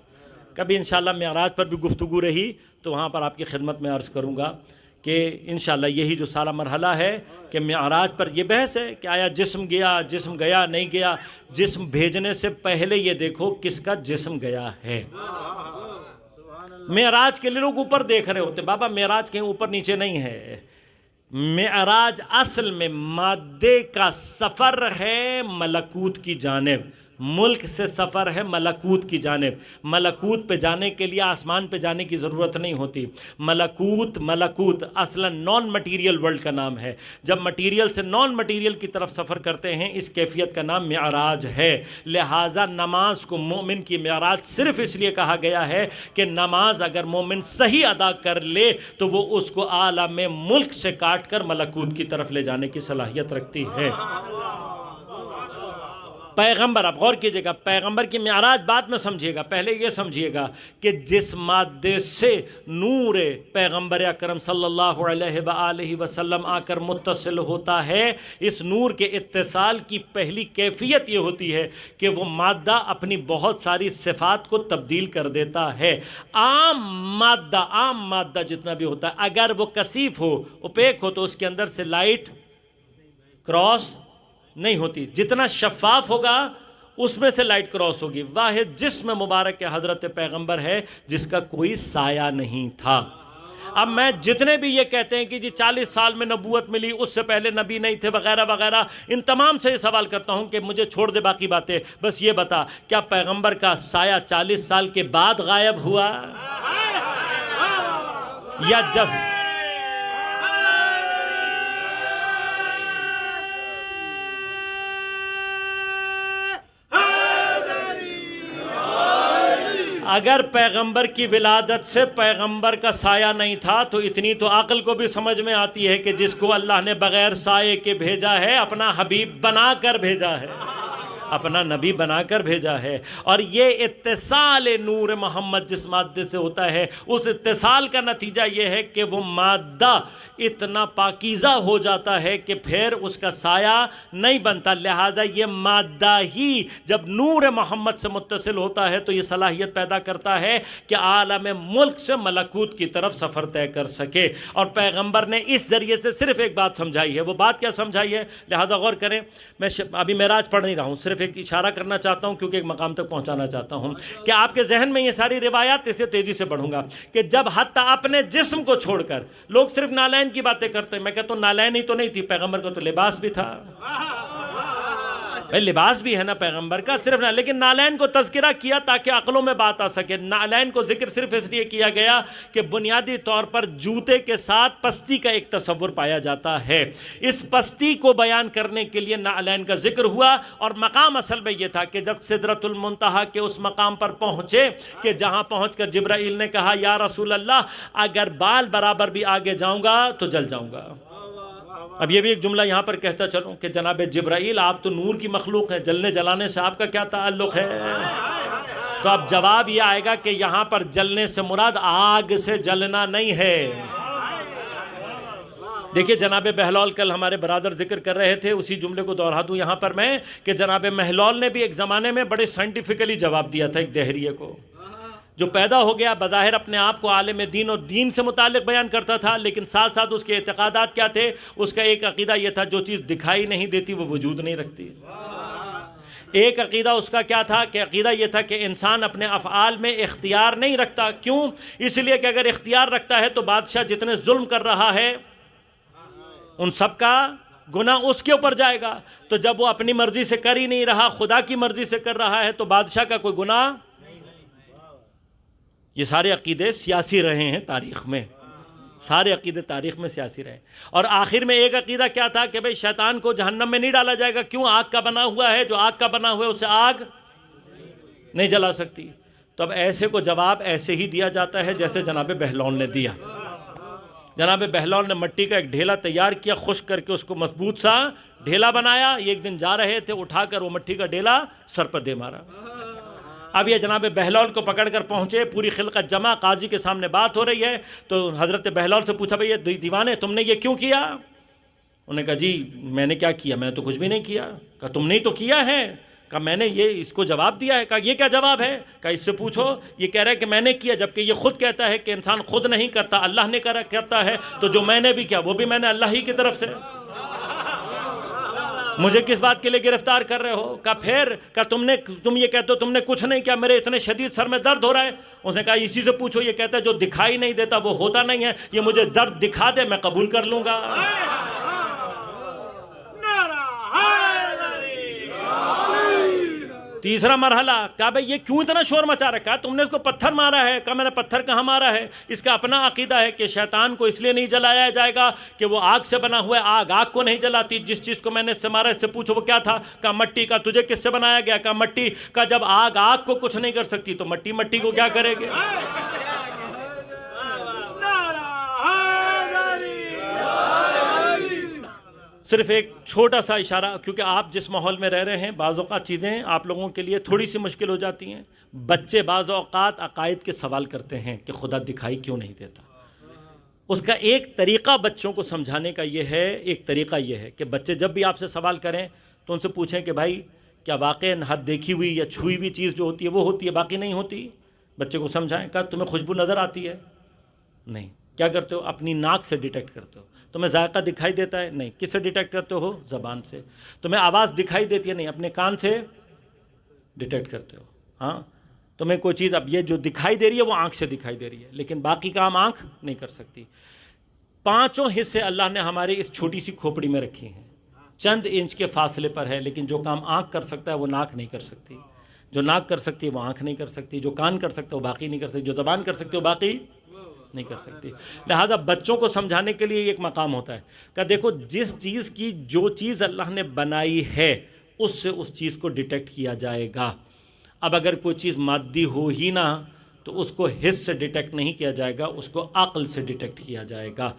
کبھی انشاءاللہ معراج پر بھی گفتگو رہی تو وہاں پر آپ کی خدمت میں عرض کروں گا کہ انشاءاللہ یہی جو سارا مرحلہ ہے کہ معراج پر یہ بحث ہے کہ آیا جسم گیا نہیں گیا۔ جسم بھیجنے سے پہلے یہ دیکھو کس کا جسم گیا ہے۔ معراج کے لیے لوگ اوپر دیکھ رہے ہوتے، بابا معراج کہیں اوپر نیچے نہیں ہے۔ معراج اصل میں مادے کا سفر ہے ملکوت کی جانب، ملک سے سفر ہے ملکوت کی جانب۔ ملکوت پہ جانے کے لیے آسمان پہ جانے کی ضرورت نہیں ہوتی۔ ملکوت اصلا نان مٹیریل ورلڈ کا نام ہے۔ جب مٹیریل سے نان مٹیریل کی طرف سفر کرتے ہیں اس کیفیت کا نام معراج ہے۔ لہٰذا نماز کو مومن کی معراج صرف اس لیے کہا گیا ہے کہ نماز اگر مومن صحیح ادا کر لے تو وہ اس کو عالم ملک سے کاٹ کر ملکوت کی طرف لے جانے کی صلاحیت رکھتی ہے۔ پیغمبر، آپ غور کیجئے گا، پیغمبر کی معراج بعد میں سمجھیے گا، پہلے یہ سمجھیے گا کہ جس مادے سے نور پیغمبر اکرم صلی اللہ علیہ وآلہ وسلم آ کر متصل ہوتا ہے، اس نور کے اتصال کی پہلی کیفیت یہ ہوتی ہے کہ وہ مادہ اپنی بہت ساری صفات کو تبدیل کر دیتا ہے۔ عام مادہ جتنا بھی ہوتا ہے اگر وہ کثیف ہو، اوپیک ہو، تو اس کے اندر سے لائٹ کراس نہیں ہوتی۔ جتنا شفاف ہوگا اس میں سے لائٹ کراس ہوگی۔ واحد جسم مبارک حضرت پیغمبر ہے جس کا کوئی سایہ نہیں تھا۔ اب میں جتنے بھی یہ کہتے ہیں کہ جی 40 سال میں نبوت ملی، اس سے پہلے نبی نہیں تھے وغیرہ وغیرہ، ان تمام سے یہ سوال کرتا ہوں کہ مجھے چھوڑ دے باقی باتیں، بس یہ بتا کیا پیغمبر کا سایہ 40 سال کے بعد غائب ہوا یا جب اگر پیغمبر کی ولادت سے پیغمبر کا سایہ نہیں تھا تو اتنی تو عقل کو بھی سمجھ میں آتی ہے کہ جس کو اللہ نے بغیر سائے کے بھیجا ہے اپنا حبیب بنا کر بھیجا ہے، اپنا نبی بنا کر بھیجا ہے۔ اور یہ اتصال نور محمد جس مادے سے ہوتا ہے، اس اتصال کا نتیجہ یہ ہے کہ وہ مادہ اتنا پاکیزہ ہو جاتا ہے کہ پھر اس کا سایہ نہیں بنتا۔ لہٰذا یہ مادہ ہی جب نور محمد سے متصل ہوتا ہے تو یہ صلاحیت پیدا کرتا ہے کہ عالم ملک سے ملکوت کی طرف سفر طے کر سکے۔ اور پیغمبر نے اس ذریعے سے صرف ایک بات سمجھائی ہے۔ وہ بات کیا سمجھائی ہے؟ لہٰذا غور کریں، میں ابھی معراج پڑھ نہیں رہا ہوں، صرف ایک اشارہ کرنا چاہتا ہوں کیونکہ ایک مقام تک پہنچانا چاہتا ہوں کہ آپ کے ذہن میں یہ ساری روایات، اسے تیزی سے پڑھوں گا، کہ جب حتیٰ اپنے جسم کو چھوڑ کر لوگ صرف نالین کی باتیں کرتے ہیں، میں کہتا ہوں نالین ہی تو نہیں تھی، پیغمبر کا تو لباس بھی تھا، لباس بھی ہے نا پیغمبر کا، صرف نہ، لیکن نالین کو تذکرہ کیا تاکہ عقلوں میں بات آ سکے۔ نالین کو ذکر صرف اس لیے کیا گیا کہ بنیادی طور پر جوتے کے ساتھ پستی کا ایک تصور پایا جاتا ہے، اس پستی کو بیان کرنے کے لیے نالین کا ذکر ہوا۔ اور مقام اصل میں یہ تھا کہ جب سدرۃ المنتہا کے اس مقام پر پہنچے کہ جہاں پہنچ کر جبرائیل نے کہا یا رسول اللہ اگر بال برابر بھی آگے جاؤں گا تو جل جاؤں گا۔ اب یہ بھی ایک جملہ یہاں پر کہتا چلوں کہ جناب جبرائیل آپ تو نور کی مخلوق ہیں، جلنے جلانے سے آپ کا کیا تعلق ہے؟ تو اب جواب یہ آئے گا کہ یہاں پر جلنے سے مراد آگ سے جلنا نہیں ہے۔ دیکھیے جناب بہلول کل ہمارے برادر ذکر کر رہے تھے، اسی جملے کو دوہرا دوں یہاں پر میں کہ جناب بہلول نے بھی ایک زمانے میں بڑے سائنٹیفکلی جواب دیا تھا ایک دہریے کو، جو پیدا ہو گیا بظاہر اپنے آپ کو عالم دین اور دین سے متعلق بیان کرتا تھا، لیکن ساتھ ساتھ اس کے اعتقادات کیا تھے؟ اس کا ایک عقیدہ یہ تھا جو چیز دکھائی نہیں دیتی وہ وجود نہیں رکھتی۔ ایک عقیدہ اس کا کیا تھا کہ عقیدہ یہ تھا کہ انسان اپنے افعال میں اختیار نہیں رکھتا۔ کیوں؟ اس لیے کہ اگر اختیار رکھتا ہے تو بادشاہ جتنے ظلم کر رہا ہے ان سب کا گناہ اس کے اوپر جائے گا، تو جب وہ اپنی مرضی سے کر ہی نہیں رہا، خدا کی مرضی سے کر رہا ہے، تو بادشاہ کا کوئی گناہ۔ یہ سارے عقیدے سیاسی رہے ہیں تاریخ میں، سارے عقیدے تاریخ میں سیاسی رہے۔ اور آخر میں ایک عقیدہ کیا تھا کہ بھئی شیطان کو جہنم میں نہیں ڈالا جائے گا، کیوں؟ آگ کا بنا ہوا ہے، جو آگ کا بنا ہوا ہے اسے آگ نہیں جلا سکتی. تو اب ایسے کو جواب ایسے ہی دیا جاتا ہے جیسے جناب بہلول نے دیا. جناب بہلول نے مٹی کا ایک ڈھیلا تیار کیا، خشک کر کے اس کو مضبوط سا ڈھیلا بنایا. یہ ایک دن جا رہے تھے، اٹھا کر وہ مٹی کا ڈھیلا سر پر دے مارا. اب یہ جناب بہلول کو پکڑ کر پہنچے، پوری خلقت جمع، قاضی کے سامنے بات ہو رہی ہے. تو حضرت بہلول سے پوچھا بھئی یہ دیوانے تم نے یہ کیوں کیا؟ انہوں نے کہا جی میں نے کیا کیا، میں تو کچھ بھی نہیں کیا. کہا تم نے تو کیا ہے. کہا میں نے یہ اس کو جواب دیا ہے. کہا یہ کیا جواب ہے؟ کہا اس سے پوچھو. یہ کہہ رہا ہے کہ میں نے کیا، جبکہ یہ خود کہتا ہے کہ انسان خود نہیں کرتا، اللہ نے کرتا ہے. تو جو میں نے بھی کیا وہ بھی میں نے اللہ ہی کی طرف سے. مجھے کس بات کے لیے گرفتار کر رہے ہو؟ کہا پھر کہا تم یہ کہتے ہو تم نے کچھ نہیں کیا، میرے اتنے شدید سر میں درد ہو رہا ہے. اس نے کہا اسی سے پوچھو. یہ کہتا ہے جو دکھائی نہیں دیتا وہ ہوتا نہیں ہے، یہ مجھے درد دکھا دے میں قبول کر لوں گا. تیسرا مرحلہ، کہا بھئی یہ کیوں اتنا شور مچا رکھا؟ تم نے اس کو پتھر مارا ہے. کہا میں نے پتھر کہاں مارا ہے؟ اس کا اپنا عقیدہ ہے کہ شیطان کو اس لیے نہیں جلایا جائے گا کہ وہ آگ سے بنا ہوا ہے، آگ کو نہیں جلاتی. جس چیز کو میں نے اس سے مارا اس سے پوچھو وہ کیا تھا؟ کہا مٹی. کا تجھے کس سے بنایا گیا؟ کہا مٹی. کا جب آگ کو کچھ نہیں کر سکتی تو مٹی کو کیا کرے گے؟ صرف ایک چھوٹا سا اشارہ، کیونکہ آپ جس ماحول میں رہ رہے ہیں بعض اوقات چیزیں آپ لوگوں کے لیے تھوڑی سی مشکل ہو جاتی ہیں. بچے بعض اوقات عقائد کے سوال کرتے ہیں کہ خدا دکھائی کیوں نہیں دیتا. اس کا ایک طریقہ بچوں کو سمجھانے کا یہ ہے کہ بچے جب بھی آپ سے سوال کریں تو ان سے پوچھیں کہ بھائی کیا واقعی حد دیکھی ہوئی یا چھوئی ہوئی چیز جو ہوتی ہے وہ ہوتی ہے، باقی نہیں ہوتی؟ بچے کو سمجھائیں. کہا تمہیں خوشبو نظر آتی ہے؟ نہیں. کیا کرتے ہو؟ اپنی ناک سے ڈیٹیکٹ کرتے ہو. تمہیں ذائقہ دکھائی دیتا ہے؟ نہیں. کس سے ڈیٹیکٹ کرتے ہو؟ زبان سے. تمہیں آواز دکھائی دیتی ہے؟ نہیں. اپنے کان سے ڈیٹیکٹ کرتے ہو. ہاں تمہیں کوئی چیز اب یہ جو دکھائی دے رہی ہے وہ آنکھ سے دکھائی دے رہی ہے، لیکن باقی کام آنکھ نہیں کر سکتی. پانچوں حصے اللہ نے ہماری اس چھوٹی سی کھوپڑی میں رکھی ہیں، چند انچ کے فاصلے پر ہے. لیکن جو کام آنکھ کر سکتا ہے وہ ناک نہیں کر سکتی، جو ناک کر سکتی ہے وہ آنکھ نہیں کر سکتی، جو کان کر سکتا ہے وہ باقی نہیں کر سکتی، جو زبان کر سکتی ہے وہ باقی نہیں کر سکتی. لہذا بچوں کو سمجھانے کے لیے ایک مقام ہوتا ہے کہ دیکھو جس چیز کی جو چیز اللہ نے بنائی ہے اس سے اس چیز کو ڈیٹیکٹ کیا جائے گا. اب اگر کوئی چیز مادی ہو ہی نہ تو اس کو حس سے ڈیٹیکٹ نہیں کیا جائے گا، اس کو عقل سے ڈیٹیکٹ کیا جائے گا.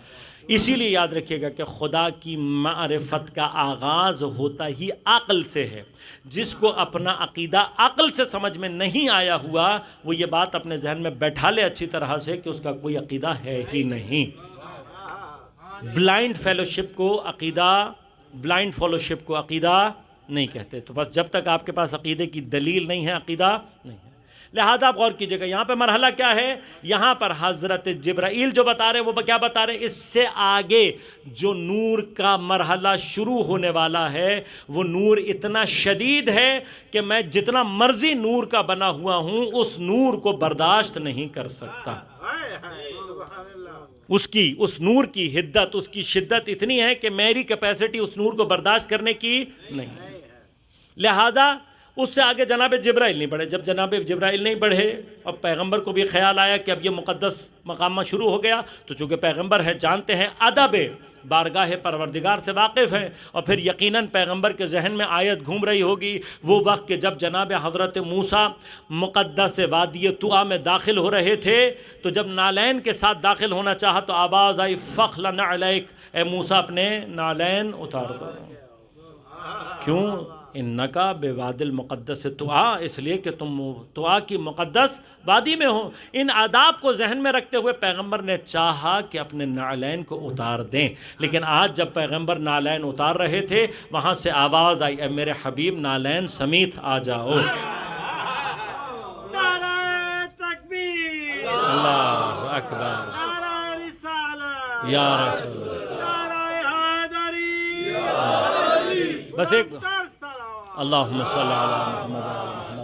اسی لیے یاد رکھیے گا کہ خدا کی معرفت کا آغاز ہوتا ہی عقل سے ہے. جس کو اپنا عقیدہ عقل سے سمجھ میں نہیں آیا ہوا وہ یہ بات اپنے ذہن میں بیٹھا لے اچھی طرح سے کہ اس کا کوئی عقیدہ ہے ہی نہیں. بلائنڈ فیلوشپ کو عقیدہ نہیں کہتے. تو بس جب تک آپ کے پاس عقیدے کی دلیل نہیں ہے عقیدہ نہیں ہے. لہذا آپ غور کیجئے گا یہاں پہ مرحلہ کیا ہے. یہاں پر حضرت جبرائیل جو بتا رہے ہیں وہ کیا بتا رہے ہیں؟ اس سے آگے جو نور کا مرحلہ شروع ہونے والا ہے وہ نور اتنا شدید ہے کہ میں جتنا مرضی نور کا بنا ہوا ہوں اس نور کو برداشت نہیں کر سکتا. اس نور کی حدت، اس کی شدت اتنی ہے کہ میری کیپیسٹی اس نور کو برداشت کرنے کی نہیں. لہذا اس سے آگے جناب جبرائیل نہیں بڑھے. جب جناب جبرائیل نہیں بڑھے اور پیغمبر کو بھی خیال آیا کہ اب یہ مقدس مقامہ شروع ہو گیا، تو چونکہ پیغمبر ہیں جانتے ہیں ادب بارگاہ پروردگار سے واقف ہیں، اور پھر یقیناً پیغمبر کے ذہن میں آیت گھوم رہی ہوگی وہ وقت کہ جب جناب حضرت موسیٰ مقدس وادی طویٰ میں داخل ہو رہے تھے تو جب نالین کے ساتھ داخل ہونا چاہا تو آواز آئی فخلع علیک، اے موسیٰ اپنے نالین اتار دو. کیوں؟ انکا بواد المقدس طویٰ، اس لیے کہ تم طویٰ کی مقدس وادی میں ہو. ان آداب کو ذہن میں رکھتے ہوئے پیغمبر نے چاہا کہ اپنے نعلین کو اتار دیں، لیکن آج جب پیغمبر نعلین اتار رہے تھے وہاں سے آواز آئی اے میرے حبیب نعلین سمیت آ جاؤ. نعرہ تکبیر، اللہ اکبر، نعرہ رسالت، یا رسول اللہ. نعرہ حیدری، بس ایک صلوات. اللہم صلی علی محمد.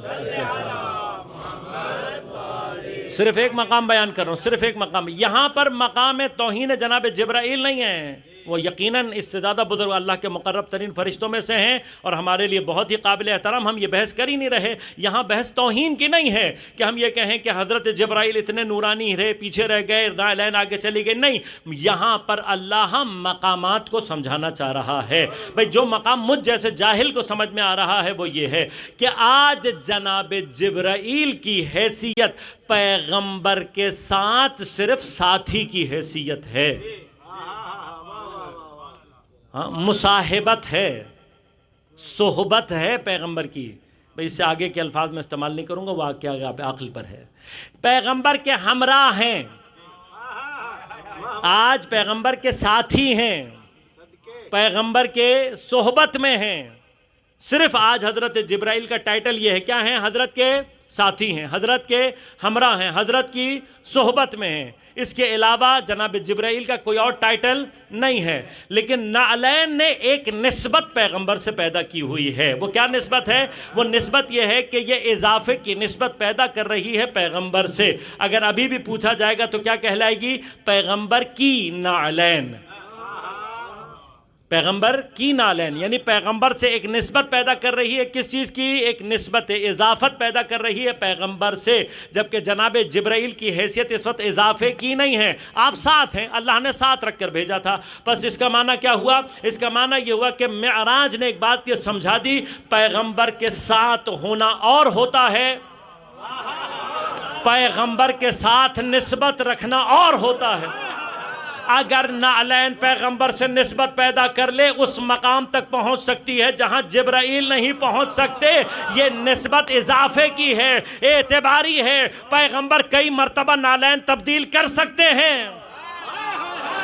صرف ایک مقام بیان کر رہا ہوں، صرف ایک مقام. یہاں پر مقام توہین جناب جبرائیل نہیں ہے. وہ یقیناً اس سے زیادہ بزرگ اللہ کے مقرب ترین فرشتوں میں سے ہیں اور ہمارے لیے بہت ہی قابل احترام. ہم یہ بحث کر ہی نہیں رہے. یہاں بحث توہین کی نہیں ہے کہ ہم یہ کہیں کہ حضرت جبرائیل اتنے نورانی رہے، پیچھے رہ گئے، لائن آگے چلی گئی. نہیں، یہاں پر اللہ مقامات کو سمجھانا چاہ رہا ہے. بھئی جو مقام مجھ جیسے جاہل کو سمجھ میں آ رہا ہے وہ یہ ہے کہ آج جناب جبرائیل کی حیثیت پیغمبر کے ساتھ صرف ساتھی کی حیثیت ہے. مصاحبت ہے، صحبت ہے پیغمبر کی. بھئی اس سے آگے کے الفاظ میں استعمال نہیں کروں گا، واقعہ عقل پر ہے. پیغمبر کے ہمراہ ہیں، آج پیغمبر کے ساتھی ہیں، پیغمبر کے صحبت میں ہیں. صرف آج حضرت جبرائیل کا ٹائٹل یہ ہے، کیا ہیں؟ حضرت کے ساتھی ہیں، حضرت کے ہمراہ ہیں، حضرت کی صحبت میں ہیں. اس کے علاوہ جناب جبرائیل کا کوئی اور ٹائٹل نہیں ہے. لیکن نعلین نے ایک نسبت پیغمبر سے پیدا کی ہوئی ہے. وہ کیا نسبت ہے؟ وہ نسبت یہ ہے کہ یہ اضافے کی نسبت پیدا کر رہی ہے پیغمبر سے. اگر ابھی بھی پوچھا جائے گا تو کیا کہلائے گی؟ پیغمبر کی نعلین. پیغمبر کی نعلین یعنی پیغمبر سے ایک نسبت پیدا کر رہی ہے. کس چیز کی؟ ایک نسبت اضافت پیدا کر رہی ہے پیغمبر سے. جبکہ جناب جبرائیل کی حیثیت اس وقت اضافے کی نہیں ہے. آپ ساتھ ہیں، اللہ نے ساتھ رکھ کر بھیجا تھا. بس اس کا معنی کیا ہوا؟ اس کا معنی یہ ہوا کہ معراج نے ایک بات یہ سمجھا دی، پیغمبر کے ساتھ ہونا اور ہوتا ہے، پیغمبر کے ساتھ نسبت رکھنا اور ہوتا ہے. اگر نعلین پیغمبر سے نسبت پیدا کر لے اس مقام تک پہنچ سکتی ہے جہاں جبرائیل نہیں پہنچ سکتے. یہ نسبت اضافے کی ہے، اعتباری ہے. پیغمبر کئی مرتبہ نعلین تبدیل کر سکتے ہیں،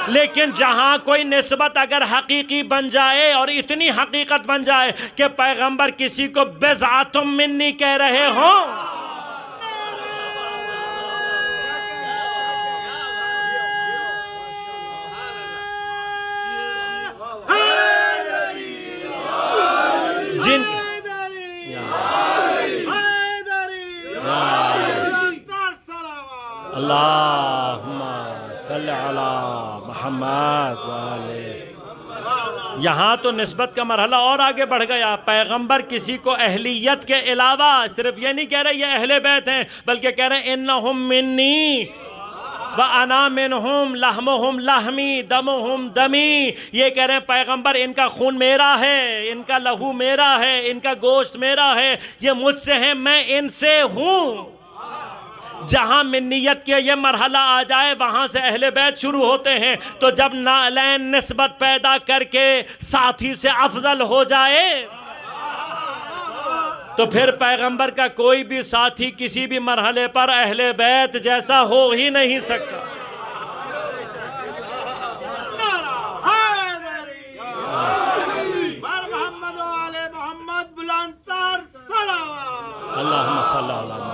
لیکن جہاں کوئی نسبت اگر حقیقی بن جائے اور اتنی حقیقت بن جائے کہ پیغمبر کسی کو بضعۃ منی کہہ رہے ہوں، جن اللہم صلی علی محمد یہاں تو نسبت کا مرحلہ اور آگے بڑھ گیا. پیغمبر کسی کو اہلیت کے علاوہ صرف یہ نہیں کہہ رہے یہ اہل بیت ہیں، بلکہ کہہ رہے ہیں انہم منی وَأَنَا مِنْهُمْ لَحْمُهُمْ لَحْمِي دَمُهُمْ دَمِي. یہ کہہ رہے ہیں پیغمبر ان کا خون میرا ہے، ان کا لہو میرا ہے، ان کا گوشت میرا ہے، یہ مجھ سے ہیں، میں ان سے ہوں. جہاں منیت کے یہ مرحلہ آ جائے وہاں سے اہل بیت شروع ہوتے ہیں. تو جب نعلین نسبت پیدا کر کے ساتھی سے افضل ہو جائے تو پھر پیغمبر کا کوئی بھی ساتھی کسی بھی مرحلے پر اہل بیت جیسا ہو ہی نہیں سکتا. محمد و آل محمد بلند تر صلوات. اللہم صلی اللہ علیہ وسلم.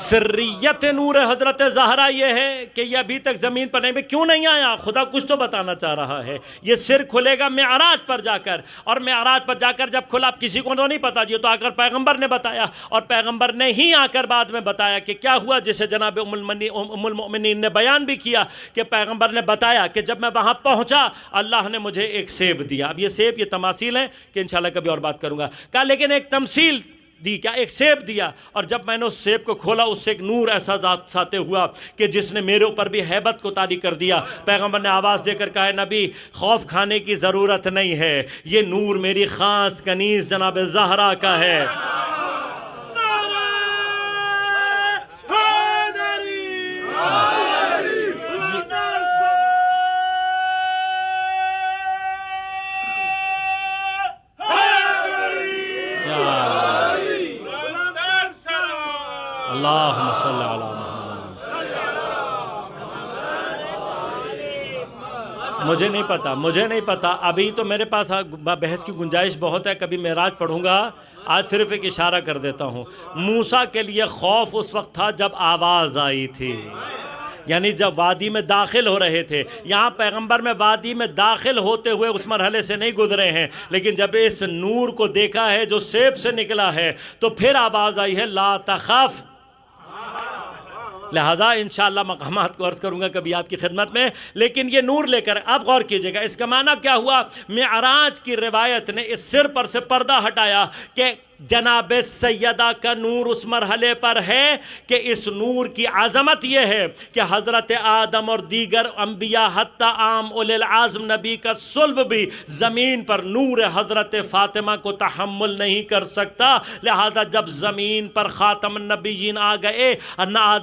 سریت نور حضرت زہرا یہ ہے کہ یہ ابھی تک زمین پر نہیں، کیوں نہیں آیا؟ خدا کچھ تو بتانا چاہ رہا ہے. یہ سر کھلے گا معراج پر جا کر، اور معراج پر جا کر جب کھلا، اب کسی کو تو نہیں پتا جی، تو آ کر پیغمبر نے بتایا، اور پیغمبر نے ہی آ کر بعد میں بتایا کہ کیا ہوا، جسے جناب ام المؤمنین نے بیان بھی کیا کہ پیغمبر نے بتایا کہ جب میں وہاں پہنچا اللہ نے مجھے ایک سیب دیا. اب یہ سیب، یہ تماثیل ہیں کہ انشاءاللہ کبھی اور بات کروں گا. کہا لیکن ایک تمثیل دی، کیا؟ ایک سیب دیا. اور جب میں نے اس سیب کو کھولا اس سے ایک نور ایسا ذات ساتے ہوا کہ جس نے میرے اوپر بھی ہیبت کو طاری کر دیا. پیغمبر نے آواز دے کر کہا نبی خوف کھانے کی ضرورت نہیں ہے، یہ نور میری خاص کنیز جناب زہرا کا ہے. اللہم صلی علی محمد. مجھے نہیں پتا ابھی تو میرے پاس بحث کی گنجائش بہت ہے، کبھی معراج پڑھوں گا. آج صرف ایک اشارہ کر دیتا ہوں. موسیٰ کے لیے خوف اس وقت تھا جب آواز آئی تھی، یعنی جب وادی میں داخل ہو رہے تھے. یہاں پیغمبر میں وادی میں داخل ہوتے ہوئے اس مرحلے سے نہیں گزرے ہیں، لیکن جب اس نور کو دیکھا ہے جو سیب سے نکلا ہے تو پھر آواز آئی ہے لا تخف لہٰذا انشاءاللہ مقامات کو عرض کروں گا کبھی آپ کی خدمت میں، لیکن یہ نور لے کر آپ غور کیجئے گا اس کا معنی کیا ہوا۔ معراج کی روایت نے اس سر پر سے پردہ ہٹایا کہ جناب سیدہ کا نور اس مرحلے پر ہے کہ اس نور کی عظمت یہ ہے کہ حضرت آدم اور دیگر انبیاء حتی عام اولی العزم نبی کا صلب بھی زمین پر نور حضرت فاطمہ کو تحمل نہیں کر سکتا، لہذا جب زمین پر خاتم النبیین آ گئے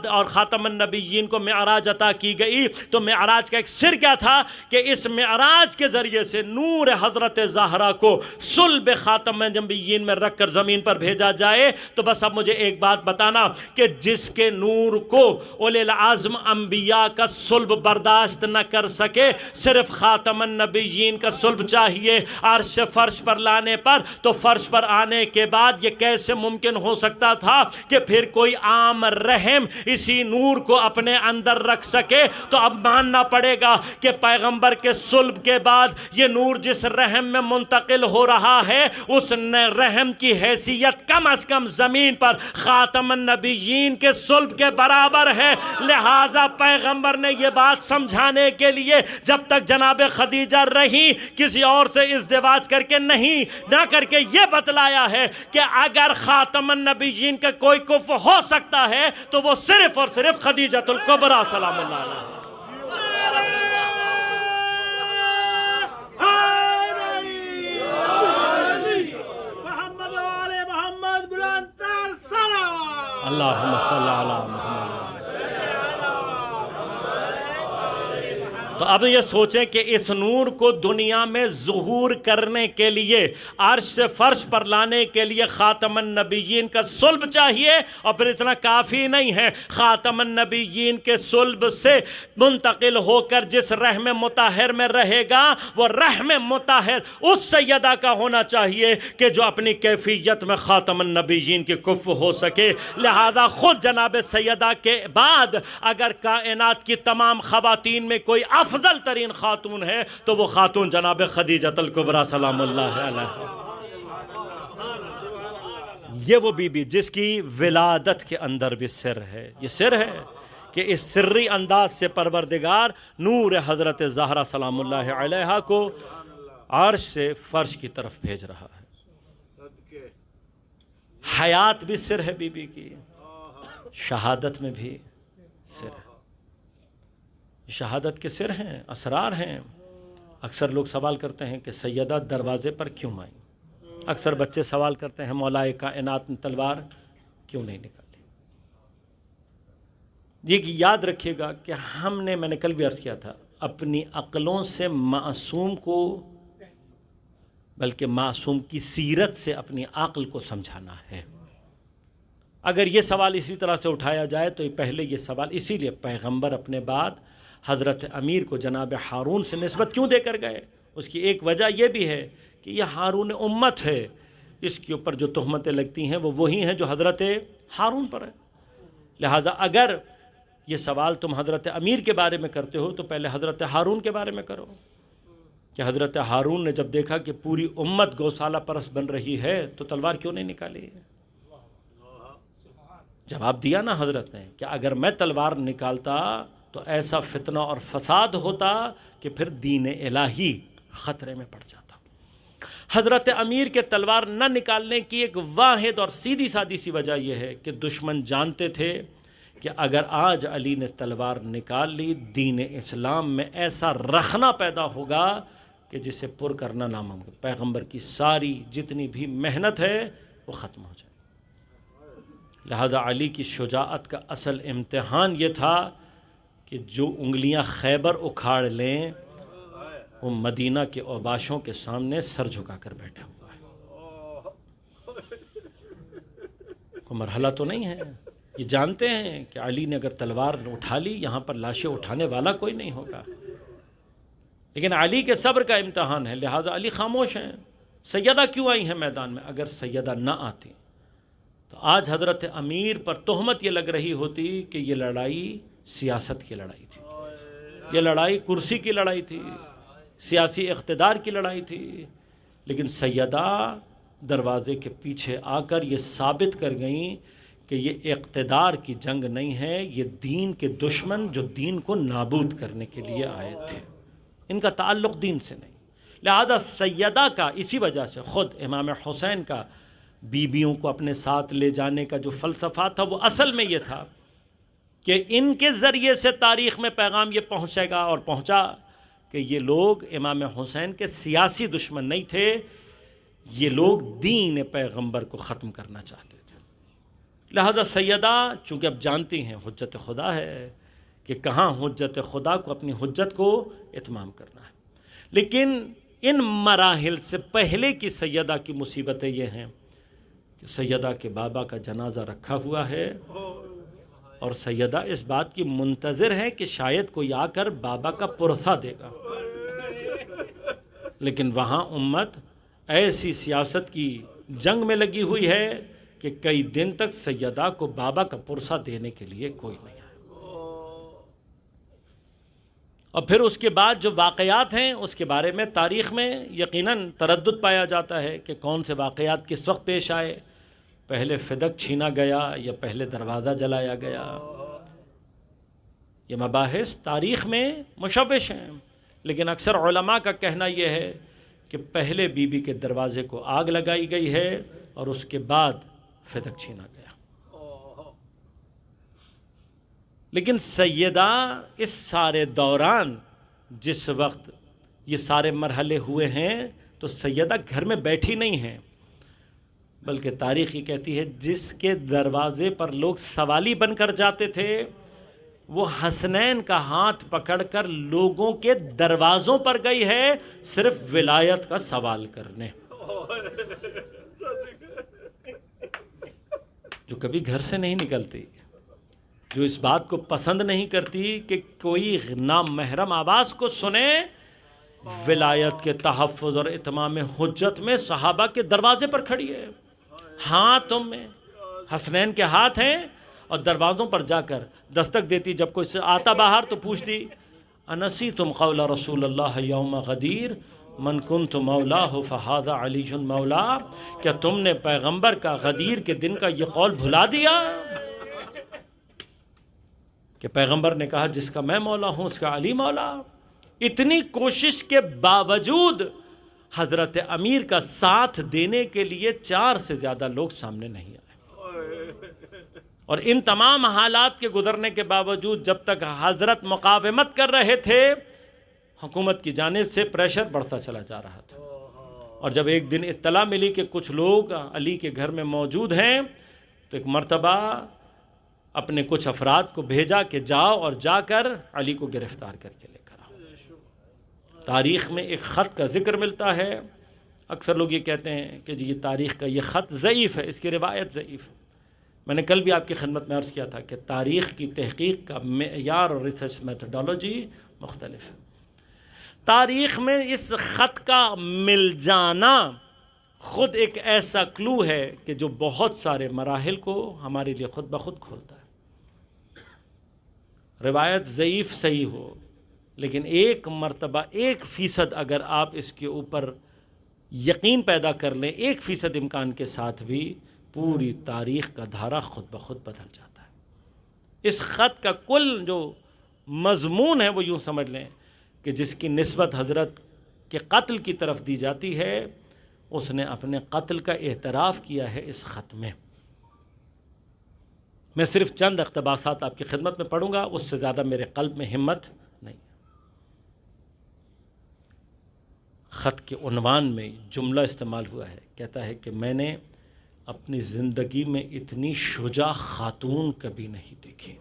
اور خاتم النبیین کو معراج عطا کی گئی تو معراج کا ایک سر کیا تھا کہ اس معراج کے ذریعے سے نور حضرت زہرا کو صلب خاتم النبیین میں رکھ کر زمین پر بھیجا جائے۔ تو بس اب مجھے ایک بات بتانا کہ جس کے نور کو اولی العزم انبیاء کا صلب برداشت نہ کر سکے، صرف خاتم النبیین کا صلب چاہیے عرش فرش پر لانے پر، تو فرش پر آنے کے بعد یہ کیسے ممکن ہو سکتا تھا کہ پھر کوئی عام رحم اسی نور کو اپنے اندر رکھ سکے؟ تو اب ماننا پڑے گا کہ پیغمبر کے صلب کے بعد یہ نور جس رحم میں منتقل ہو رہا ہے اس رحم کی حیثیت کم از کم زمین پر خاتم النبیین کے صلب کے برابر ہے۔ لہٰذا پیغمبر نے یہ بات سمجھانے کے لیے جب تک جناب خدیجہ رہی کسی اور سے ازدواج کر کے نہ کر کے یہ بتلایا ہے کہ اگر خاتم النبیین کا کوئی کفو ہو سکتا ہے تو وہ صرف اور صرف خدیجہ الکبریٰ سلام اللہ علیہا۔ اللہم صلی علی محمد۔ تو اب یہ سوچیں کہ اس نور کو دنیا میں ظہور کرنے کے لیے عرش سے فرش پر لانے کے لیے خاتم النبیین کا صلب چاہیے، اور پھر اتنا کافی نہیں ہے، خاتم النبیین کے صلب سے منتقل ہو کر جس رحم مطہر میں رہے گا وہ رحم مطہر اس سیدہ کا ہونا چاہیے کہ جو اپنی کیفیت میں خاتم النبیین کے کفو ہو سکے۔ لہذا خود جناب سیدہ کے بعد اگر کائنات کی تمام خواتین میں کوئی افضل ترین خاتون ہے تو وہ خاتون جناب خدیجہ الکبریٰ سلام اللہ علیہا۔ یہ وہ بی بی جس کی ولادت کے اندر بھی سر ہے، یہ سر ہے کہ اس سری انداز سے پروردگار نور حضرت زہرا سلام اللہ علیہا کو عرش سے فرش کی طرف بھیج رہا ہے۔ حیات بھی سر ہے بی بی کی، شہادت میں بھی سر ہے۔ شہادت کے سر ہیں، اسرار ہیں۔ اکثر لوگ سوال کرتے ہیں کہ سیدہ دروازے پر کیوں آئیں؟ اکثر بچے سوال کرتے ہیں مولا کائنات نے تلوار کیوں نہیں نکالی؟ یہ یاد رکھیے گا کہ میں نے کل بھی عرض کیا تھا، اپنی عقلوں سے معصوم کو، بلکہ معصوم کی سیرت سے اپنی عقل کو سمجھانا ہے۔ اگر یہ سوال اسی طرح سے اٹھایا جائے تو پہلے یہ سوال اسی لیے پیغمبر اپنے بعد حضرت امیر کو جناب ہارون سے نسبت کیوں دے کر گئے؟ اس کی ایک وجہ یہ بھی ہے کہ یہ ہارون امت ہے، اس کے اوپر جو تہمتیں لگتی ہیں وہ وہی ہیں جو حضرت ہارون پر ہے۔ لہٰذا اگر یہ سوال تم حضرت امیر کے بارے میں کرتے ہو تو پہلے حضرت ہارون کے بارے میں کرو کہ حضرت ہارون نے جب دیکھا کہ پوری امت گوسالہ پرست بن رہی ہے تو تلوار کیوں نہیں نکالی؟ جواب دیا نا حضرت نے کہ اگر میں تلوار نکالتا تو ایسا فتنہ اور فساد ہوتا کہ پھر دین الہی خطرے میں پڑ جاتا۔ حضرت امیر کے تلوار نہ نکالنے کی ایک واحد اور سیدھی سادی سی وجہ یہ ہے کہ دشمن جانتے تھے کہ اگر آج علی نے تلوار نکال لی دین اسلام میں ایسا رخنہ پیدا ہوگا کہ جسے پر کرنا ناممکن، پیغمبر کی ساری جتنی بھی محنت ہے وہ ختم ہو جائے۔ لہذا علی کی شجاعت کا اصل امتحان یہ تھا کہ جو انگلیاں خیبر اکھاڑ لیں وہ مدینہ کے اوباشوں کے سامنے سر جھکا کر بیٹھا ہوا ہے۔ کوئی مرحلہ تو نہیں ہے، یہ جانتے ہیں کہ علی نے اگر تلوار اٹھا لی یہاں پر لاشیں اٹھانے والا کوئی نہیں ہوگا، لیکن علی کے صبر کا امتحان ہے، لہٰذا علی خاموش ہیں۔ سیدہ کیوں آئی ہیں میدان میں؟ اگر سیدہ نہ آتی تو آج حضرت امیر پر تہمت یہ لگ رہی ہوتی کہ یہ لڑائی سیاست کی لڑائی تھی، یہ لڑائی کرسی کی لڑائی تھی، سیاسی اقتدار کی لڑائی تھی، لیکن سیدہ دروازے کے پیچھے آ کر یہ ثابت کر گئیں کہ یہ اقتدار کی جنگ نہیں ہے، یہ دین کے دشمن جو دین کو نابود کرنے کے لیے آئے تھے، ان کا تعلق دین سے نہیں۔ لہذا سیدہ کا اسی وجہ سے خود امام حسین کا بیویوں کو اپنے ساتھ لے جانے کا جو فلسفہ تھا وہ اصل میں یہ تھا کہ ان کے ذریعے سے تاریخ میں پیغام یہ پہنچے گا، اور پہنچا کہ یہ لوگ امام حسین کے سیاسی دشمن نہیں تھے، یہ لوگ دین پیغمبر کو ختم کرنا چاہتے تھے۔ لہذا سیدہ چونکہ اب جانتی ہیں حجت خدا ہے کہ کہاں حجت خدا کو اپنی حجت کو اتمام کرنا ہے، لیکن ان مراحل سے پہلے کی سیدہ کی مصیبتیں یہ ہیں کہ سیدہ کے بابا کا جنازہ رکھا ہوا ہے، اور سیدہ اس بات کی منتظر ہے کہ شاید کوئی آ کر بابا کا پرسہ دے گا، لیکن وہاں امت ایسی سیاست کی جنگ میں لگی ہوئی ہے کہ کئی دن تک سیدہ کو بابا کا پرسہ دینے کے لیے کوئی نہیں آیا۔ اور پھر اس کے بعد جو واقعات ہیں اس کے بارے میں تاریخ میں یقیناً تردد پایا جاتا ہے کہ کون سے واقعات کس وقت پیش آئے، پہلے فدق چھینا گیا یا پہلے دروازہ جلایا گیا۔ یہ مباحث تاریخ میں مشوش ہیں، لیکن اکثر علماء کا کہنا یہ ہے کہ پہلے بی بی کے دروازے کو آگ لگائی گئی ہے اور اس کے بعد فدق چھینا گیا۔ لیکن سیدہ اس سارے دوران جس وقت یہ سارے مرحلے ہوئے ہیں تو سیدہ گھر میں بیٹھی نہیں ہیں، بلکہ تاریخ یہ کہتی ہے جس کے دروازے پر لوگ سوالی بن کر جاتے تھے وہ حسنین کا ہاتھ پکڑ کر لوگوں کے دروازوں پر گئی ہے صرف ولایت کا سوال کرنے، جو کبھی گھر سے نہیں نکلتی، جو اس بات کو پسند نہیں کرتی کہ کوئی نامحرم آواز کو سنے، ولایت کے تحفظ اور اتمام حجت میں صحابہ کے دروازے پر کھڑی ہے، ہاتھوں میں حسنین کے ہاتھ ہیں، اور دروازوں پر جا کر دستک دیتی، جب کوئی آتا باہر تو پوچھتی انسیتم قول رسول اللہ یوم غدیر من کنت مولاہ فہذا علی مولا، کیا تم نے پیغمبر کا غدیر کے دن کا یہ قول بھلا دیا کہ پیغمبر نے کہا جس کا میں مولا ہوں اس کا علی مولا؟ اتنی کوشش کے باوجود حضرت امیر کا ساتھ دینے کے لیے 4 سے زیادہ لوگ سامنے نہیں آئے، اور ان تمام حالات کے گزرنے کے باوجود جب تک حضرت مقاومت کر رہے تھے حکومت کی جانب سے پریشر بڑھتا چلا جا رہا تھا، اور جب ایک دن اطلاع ملی کہ کچھ لوگ علی کے گھر میں موجود ہیں تو ایک مرتبہ اپنے کچھ افراد کو بھیجا کہ جاؤ اور جا کر علی کو گرفتار کر کے لے کر آؤ۔ تاریخ میں ایک خط کا ذکر ملتا ہے، اکثر لوگ یہ کہتے ہیں کہ جی یہ تاریخ کا یہ خط ضعیف ہے، اس کی روایت ضعیف ہے۔ میں نے کل بھی آپ کی خدمت میں عرض کیا تھا کہ تاریخ کی تحقیق کا معیار اور ریسرچ میتھڈالوجی مختلف ہے۔ تاریخ میں اس خط کا مل جانا خود ایک ایسا کلو ہے کہ جو بہت سارے مراحل کو ہمارے لیے خود بخود کھولتا ہے۔ روایت ضعیف صحیح ہو، لیکن ایک مرتبہ 1% اگر آپ اس کے اوپر یقین پیدا کر لیں، 1% امکان کے ساتھ بھی پوری تاریخ کا دھارا خود بخود بدل جاتا ہے۔ اس خط کا کل جو مضمون ہے وہ یوں سمجھ لیں کہ جس کی نسبت حضرت کے قتل کی طرف دی جاتی ہے، اس نے اپنے قتل کا اعتراف کیا ہے اس خط میں۔ میں صرف چند اقتباسات آپ کی خدمت میں پڑھوں گا، اس سے زیادہ میرے قلب میں ہمت نہیں۔ خط کے عنوان میں جملہ استعمال ہوا ہے، کہتا ہے کہ میں نے اپنی زندگی میں اتنی شجاع خاتون کبھی نہیں دیکھی۔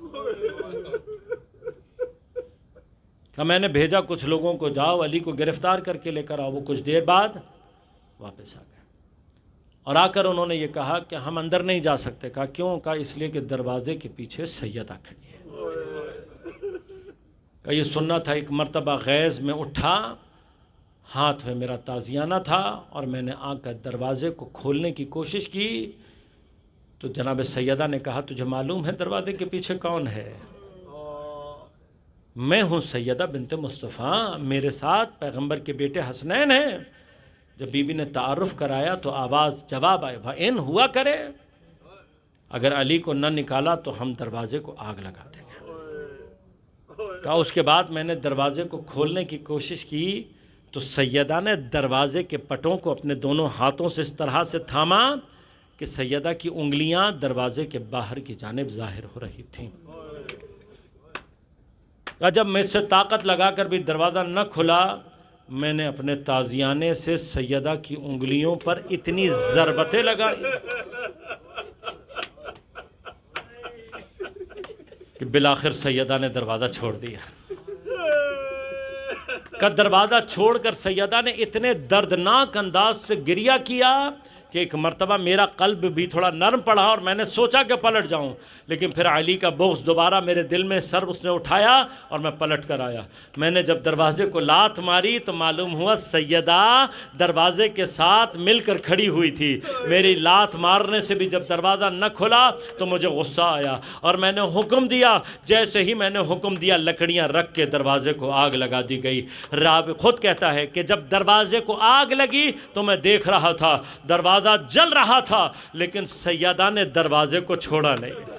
کہ میں نے بھیجا کچھ لوگوں کو جاؤ علی کو گرفتار کر کے لے کر آؤ، وہ کچھ دیر بعد واپس آ گئے، اور آ کر انہوں نے یہ کہا کہ ہم اندر نہیں جا سکتے۔ کہا کیوں؟ کہا اس لیے کہ دروازے کے پیچھے سیدہ کھڑی ہے۔ کہ یہ سننا تھا۔ ایک مرتبہ غیظ میں اٹھا، ہاتھ میں میرا تازیانہ تھا، اور میں نے آ کر دروازے کو کھولنے کی کوشش کی تو جناب سیدہ نے کہا تجھے معلوم ہے دروازے کے پیچھے کون ہے؟ میں ہوں سیدہ بنت مصطفیٰ، میرے ساتھ پیغمبر کے بیٹے حسنین ہیں۔ جب بی بی نے تعارف کرایا تو آواز جواب آئے وَإِن ہوا کرے، اگر علی کو نہ نکالا تو ہم دروازے کو آگ لگا دیں گے۔ کہا اس کے بعد میں نے دروازے کو کھولنے کی کوشش کی تو سیدہ نے دروازے کے پٹوں کو اپنے دونوں ہاتھوں سے اس طرح سے تھاما کہ سیدہ کی انگلیاں دروازے کے باہر کی جانب ظاہر ہو رہی تھیں۔ جب میں سے طاقت لگا کر بھی دروازہ نہ کھلا، میں نے اپنے تازیانے سے سیدہ کی انگلیوں پر اتنی ضربتیں لگائی کہ بالآخر سیدہ نے دروازہ چھوڑ دیا۔ کہ دروازہ چھوڑ کر سیدہ نے اتنے دردناک انداز سے گریہ کیا کہ ایک مرتبہ میرا قلب بھی تھوڑا نرم پڑا اور میں نے سوچا کہ پلٹ جاؤں، لیکن پھر علی کا بغض دوبارہ میرے دل میں سر اس نے اٹھایا اور میں پلٹ کر آیا۔ میں نے جب دروازے کو لات ماری تو معلوم ہوا سیدہ دروازے کے ساتھ مل کر کھڑی ہوئی تھی۔ میری لات مارنے سے بھی جب دروازہ نہ کھلا تو مجھے غصہ آیا اور میں نے حکم دیا، جیسے ہی میں نے حکم دیا لکڑیاں رکھ کے دروازے کو آگ لگا دی گئی۔ راوی خود کہتا ہے کہ جب دروازے کو آگ لگی تو میں دیکھ رہا تھا دروازہ جل رہا تھا، لیکن سیدہ نے دروازے کو چھوڑا نہیں۔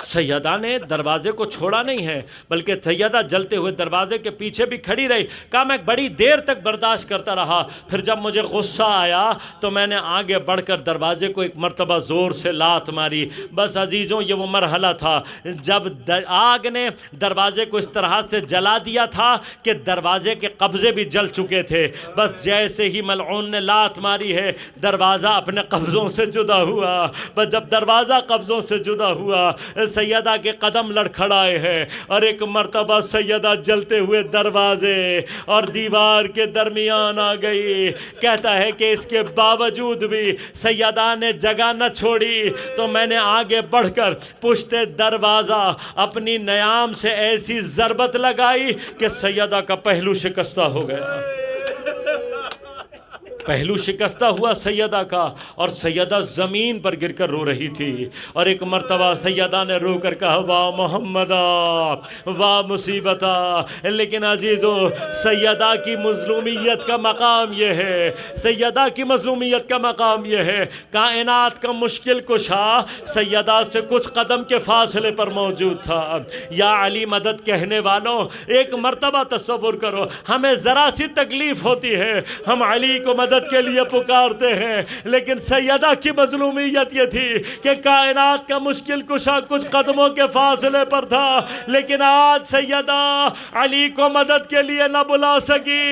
سیدہ نے دروازے کو چھوڑا نہیں ہے، بلکہ سیدہ جلتے ہوئے دروازے کے پیچھے بھی کھڑی رہی۔ کہا میں بڑی دیر تک برداشت کرتا رہا، پھر جب مجھے غصہ آیا تو میں نے آگے بڑھ کر دروازے کو ایک مرتبہ زور سے لات ماری۔ بس عزیزوں، یہ وہ مرحلہ تھا جب آگ نے دروازے کو اس طرح سے جلا دیا تھا کہ دروازے کے قبضے بھی جل چکے تھے۔ بس جیسے ہی ملعون نے لات ماری ہے دروازہ اپنے قبضوں سے جدا ہوا۔ بس جب دروازہ قبضوں سے جدا ہوا سیدہ کے قدم لڑکھڑائے ہیں اور ایک مرتبہ سیدہ جلتے ہوئے دروازے اور دیوار کے درمیان آ گئی۔ کہتا ہے کہ اس کے باوجود بھی سیدہ نے جگہ نہ چھوڑی تو میں نے آگے بڑھ کر پشت دروازہ اپنی نیام سے ایسی ضربت لگائی کہ سیدہ کا پہلو شکستہ ہو گیا۔ پہلو شکستہ ہوا سیدہ کا اور سیدہ زمین پر گر کر رو رہی تھی، اور ایک مرتبہ سیدہ نے رو کر کہا واہ محمدہ واہ مصیبتہ۔ لیکن عزیزو، سیدہ کی مظلومیت کا مقام یہ ہے، سیدہ کی مظلومیت کا مقام یہ ہے، کائنات کا مشکل کشا سیدہ سے کچھ قدم کے فاصلے پر موجود تھا۔ یا علی مدد کہنے والوں، ایک مرتبہ تصور کرو، ہمیں ذرا سی تکلیف ہوتی ہے ہم علی کو مدد کے لیے پکارتے ہیں، لیکن سیدہ کی مظلومیت یہ تھی کہ کائنات کا مشکل کشا کچھ قدموں کے فاصلے پر تھا، لیکن آج سیدہ علی کو مدد کے لیے نہ بلا سکی۔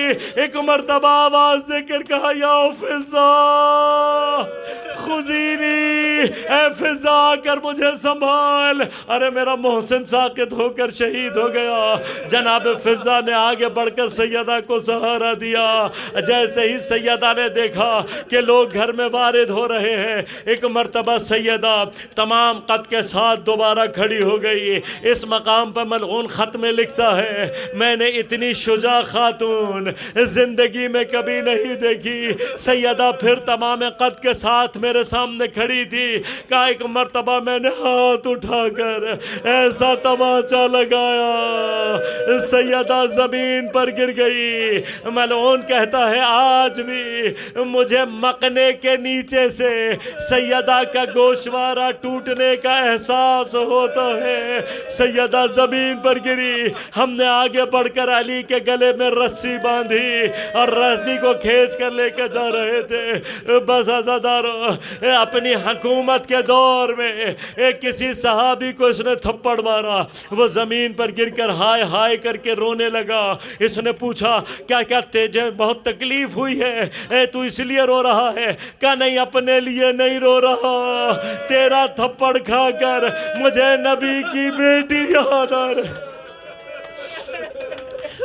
ایک مرتبہ آواز دے کر کہا یا فضا خذینی، اے فضا کر مجھے سنبھال۔ ارے میرا محسن ساقط ہو کر شہید ہو گیا۔ جناب فضا نے آگے بڑھ کر سیدہ کو سہارا دیا۔ جیسے ہی سیدہ نے دیکھا کہ لوگ گھر میں وارد ہو رہے ہیں، ایک مرتبہ سیدہ تمام قد کے ساتھ دوبارہ کھڑی ہو گئی۔ اس مقام پر ملعون خط میں لکھتا ہے میں نے اتنی شجاع خاتون زندگی میں کبھی نہیں دیکھی۔ سیدہ پھر تمام قد کے ساتھ میرے سامنے کھڑی تھی۔ کہا ایک مرتبہ میں نے ہاتھ اٹھا کر ایسا تماچا لگایا سیدہ زمین پر گر گئی۔ ملعون کہتا ہے آج بھی مجھے مقنے کے نیچے سے سیدہ کا گوشوارہ ٹوٹنے کا احساس ہوتا ہے۔ سیدہ زمین پر گری، ہم نے آگے بڑھ کر علی کے گلے میں رسی باندھی اور رسی کو کھینچ کر لے کے جا رہے تھے۔ بس عزادارو، اپنی حکومت کے دور میں کسی صحابی کو اس نے تھپڑ مارا، وہ زمین پر گر کر ہائے ہائے کر کے رونے لگا۔ اس نے پوچھا کیا کیا تجھے بہت تکلیف ہوئی ہے، تو اس لیے رو رہا ہے؟ کہا نہیں، اپنے لیے نہیں رو رہا، تیرا تھپڑ کھا کر مجھے نبی کی بیٹی یاد آ رہی۔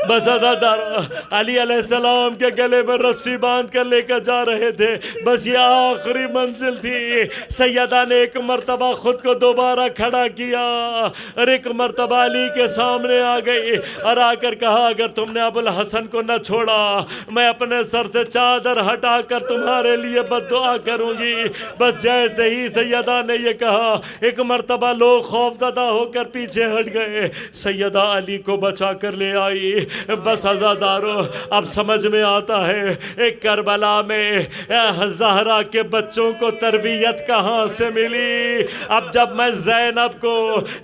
بس عزادارو، علی علیہ السلام کے گلے میں رسی باندھ کر لے کر جا رہے تھے۔ بس یہ آخری منزل تھی۔ سیدہ نے ایک مرتبہ خود کو دوبارہ کھڑا کیا اور ایک مرتبہ علی کے سامنے آ گئی اور آ کر کہا اگر تم نے ابو الحسن کو نہ چھوڑا میں اپنے سر سے چادر ہٹا کر تمہارے لیے بد دعا کروں گی۔ بس جیسے ہی سیدہ نے یہ کہا ایک مرتبہ لوگ خوف زدہ ہو کر پیچھے ہٹ گئے۔ سیدہ علی کو بچا کر لے آئی بس عزادارو اب سمجھ میں آتا ہے ایک کربلا میں زہرا کے بچوں کو تربیت کہاں سے ملی۔ اب جب میں زینب کو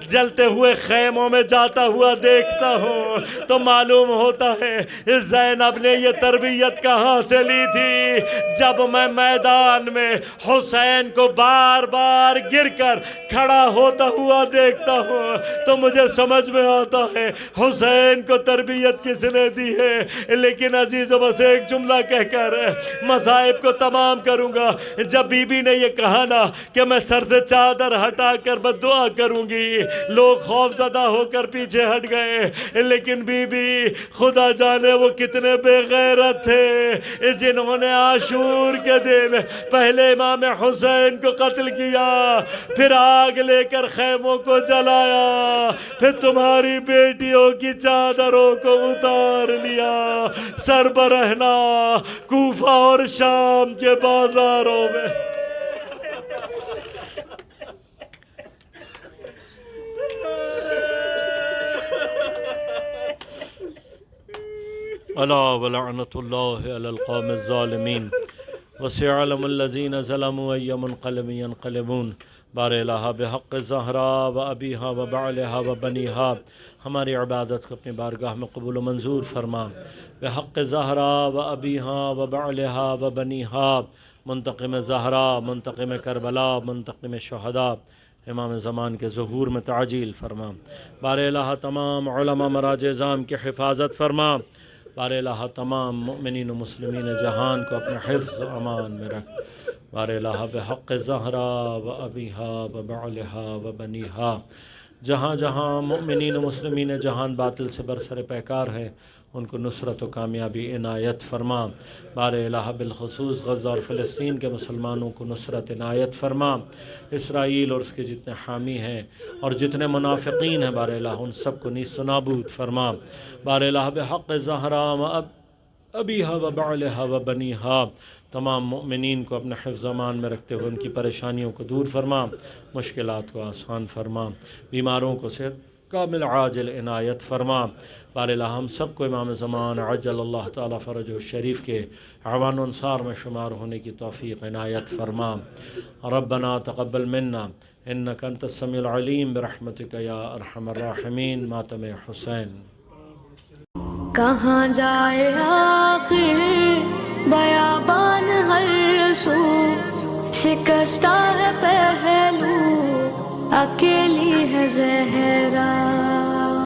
جلتے ہوئے خیموں میں جاتا ہوا دیکھتا ہوں تو معلوم ہوتا ہے زینب نے یہ تربیت کہاں سے لی تھی۔ جب میں میدان میں حسین کو بار بار گر کر کھڑا ہوتا ہوا دیکھتا ہوں تو مجھے سمجھ میں آتا ہے حسین کو تربیت کس نے دی ہے۔ لیکن عزیزو بس ایک جملہ کہہ کر مصائب کو تمام کروں گا۔ جب بی بی نے یہ کہا نا کہ میں سر سے چادر ہٹا کر بد دعا کروں گی، لوگ خوف زدہ ہو کر پیچھے ہٹ گئے، لیکن بی بی خدا جانے وہ کتنے بے غیرت تھے جنہوں نے عاشور کے دن پہلے امام حسین کو قتل کیا، پھر آگ لے کر خیموں کو جلایا، پھر تمہاری بیٹیوں کی چادروں کو اتار لیا، سر برہنا کوفہ اور شام کے بازاروں میں۔ الا ولعنت اللہ علی القوم الظالمین وسيعلم الذين ظلموا أي منقلب ينقلبون۔ بار الہ بحق زہرا و ابیہا و بعلہا و بنیہا، ہماری عبادت کو اپنی بارگاہ میں قبول و منظور فرما۔ بحق زہرا و ابیہا و بعلہا و بنیہا، منتقم زہرا، منتقم کربلا، منتقم شہداء، امام زمان کے ظہور میں تعجیل فرما۔ بار الہ تمام علماء مراج اعظام کی حفاظت فرما۔ بار الہ تمام مؤمنین و مسلمین جہان کو اپنے حفظ و امان میں رکھ۔ بار الہ بحق زہرا و ابیہا و بعلہا و بنیہا، جہاں جہاں مؤمنین و مسلمین جہان باطل سے برسر پیکار ہے ان کو نصرت و کامیابی عنایت فرما۔ بار الہ بالخصوص غزہ اور فلسطین کے مسلمانوں کو نصرت عنایت فرما۔ اسرائیل اور اس کے جتنے حامی ہیں اور جتنے منافقین ہیں بار الہ ان سب کو نیست و نابود فرما۔ بار الہ بحق زہرا و ابیہا و بعلہا و بنیہا، تمام مؤمنین کو اپنے حفظ امان میں رکھتے ہوئے ان کی پریشانیوں کو دور فرما، مشکلات کو آسان فرما، بیماروں کو صحت کامل عاجل عنایت فرما۔ بار الہ ہم سب کو امام زمان عجل اللہ تعالیٰ فرجہ الشریف کے اعوان و انصار میں شمار ہونے کی توفیق عنایت فرما۔ ربنا تقبل منا انک انت السمیع العلیم برحمتک یا ارحم الراحمین۔ ماتم حسین۔ کہاں جائے آخر بیابان ہر سو، شکستہ ہے پہلو اکیلی ہے زہر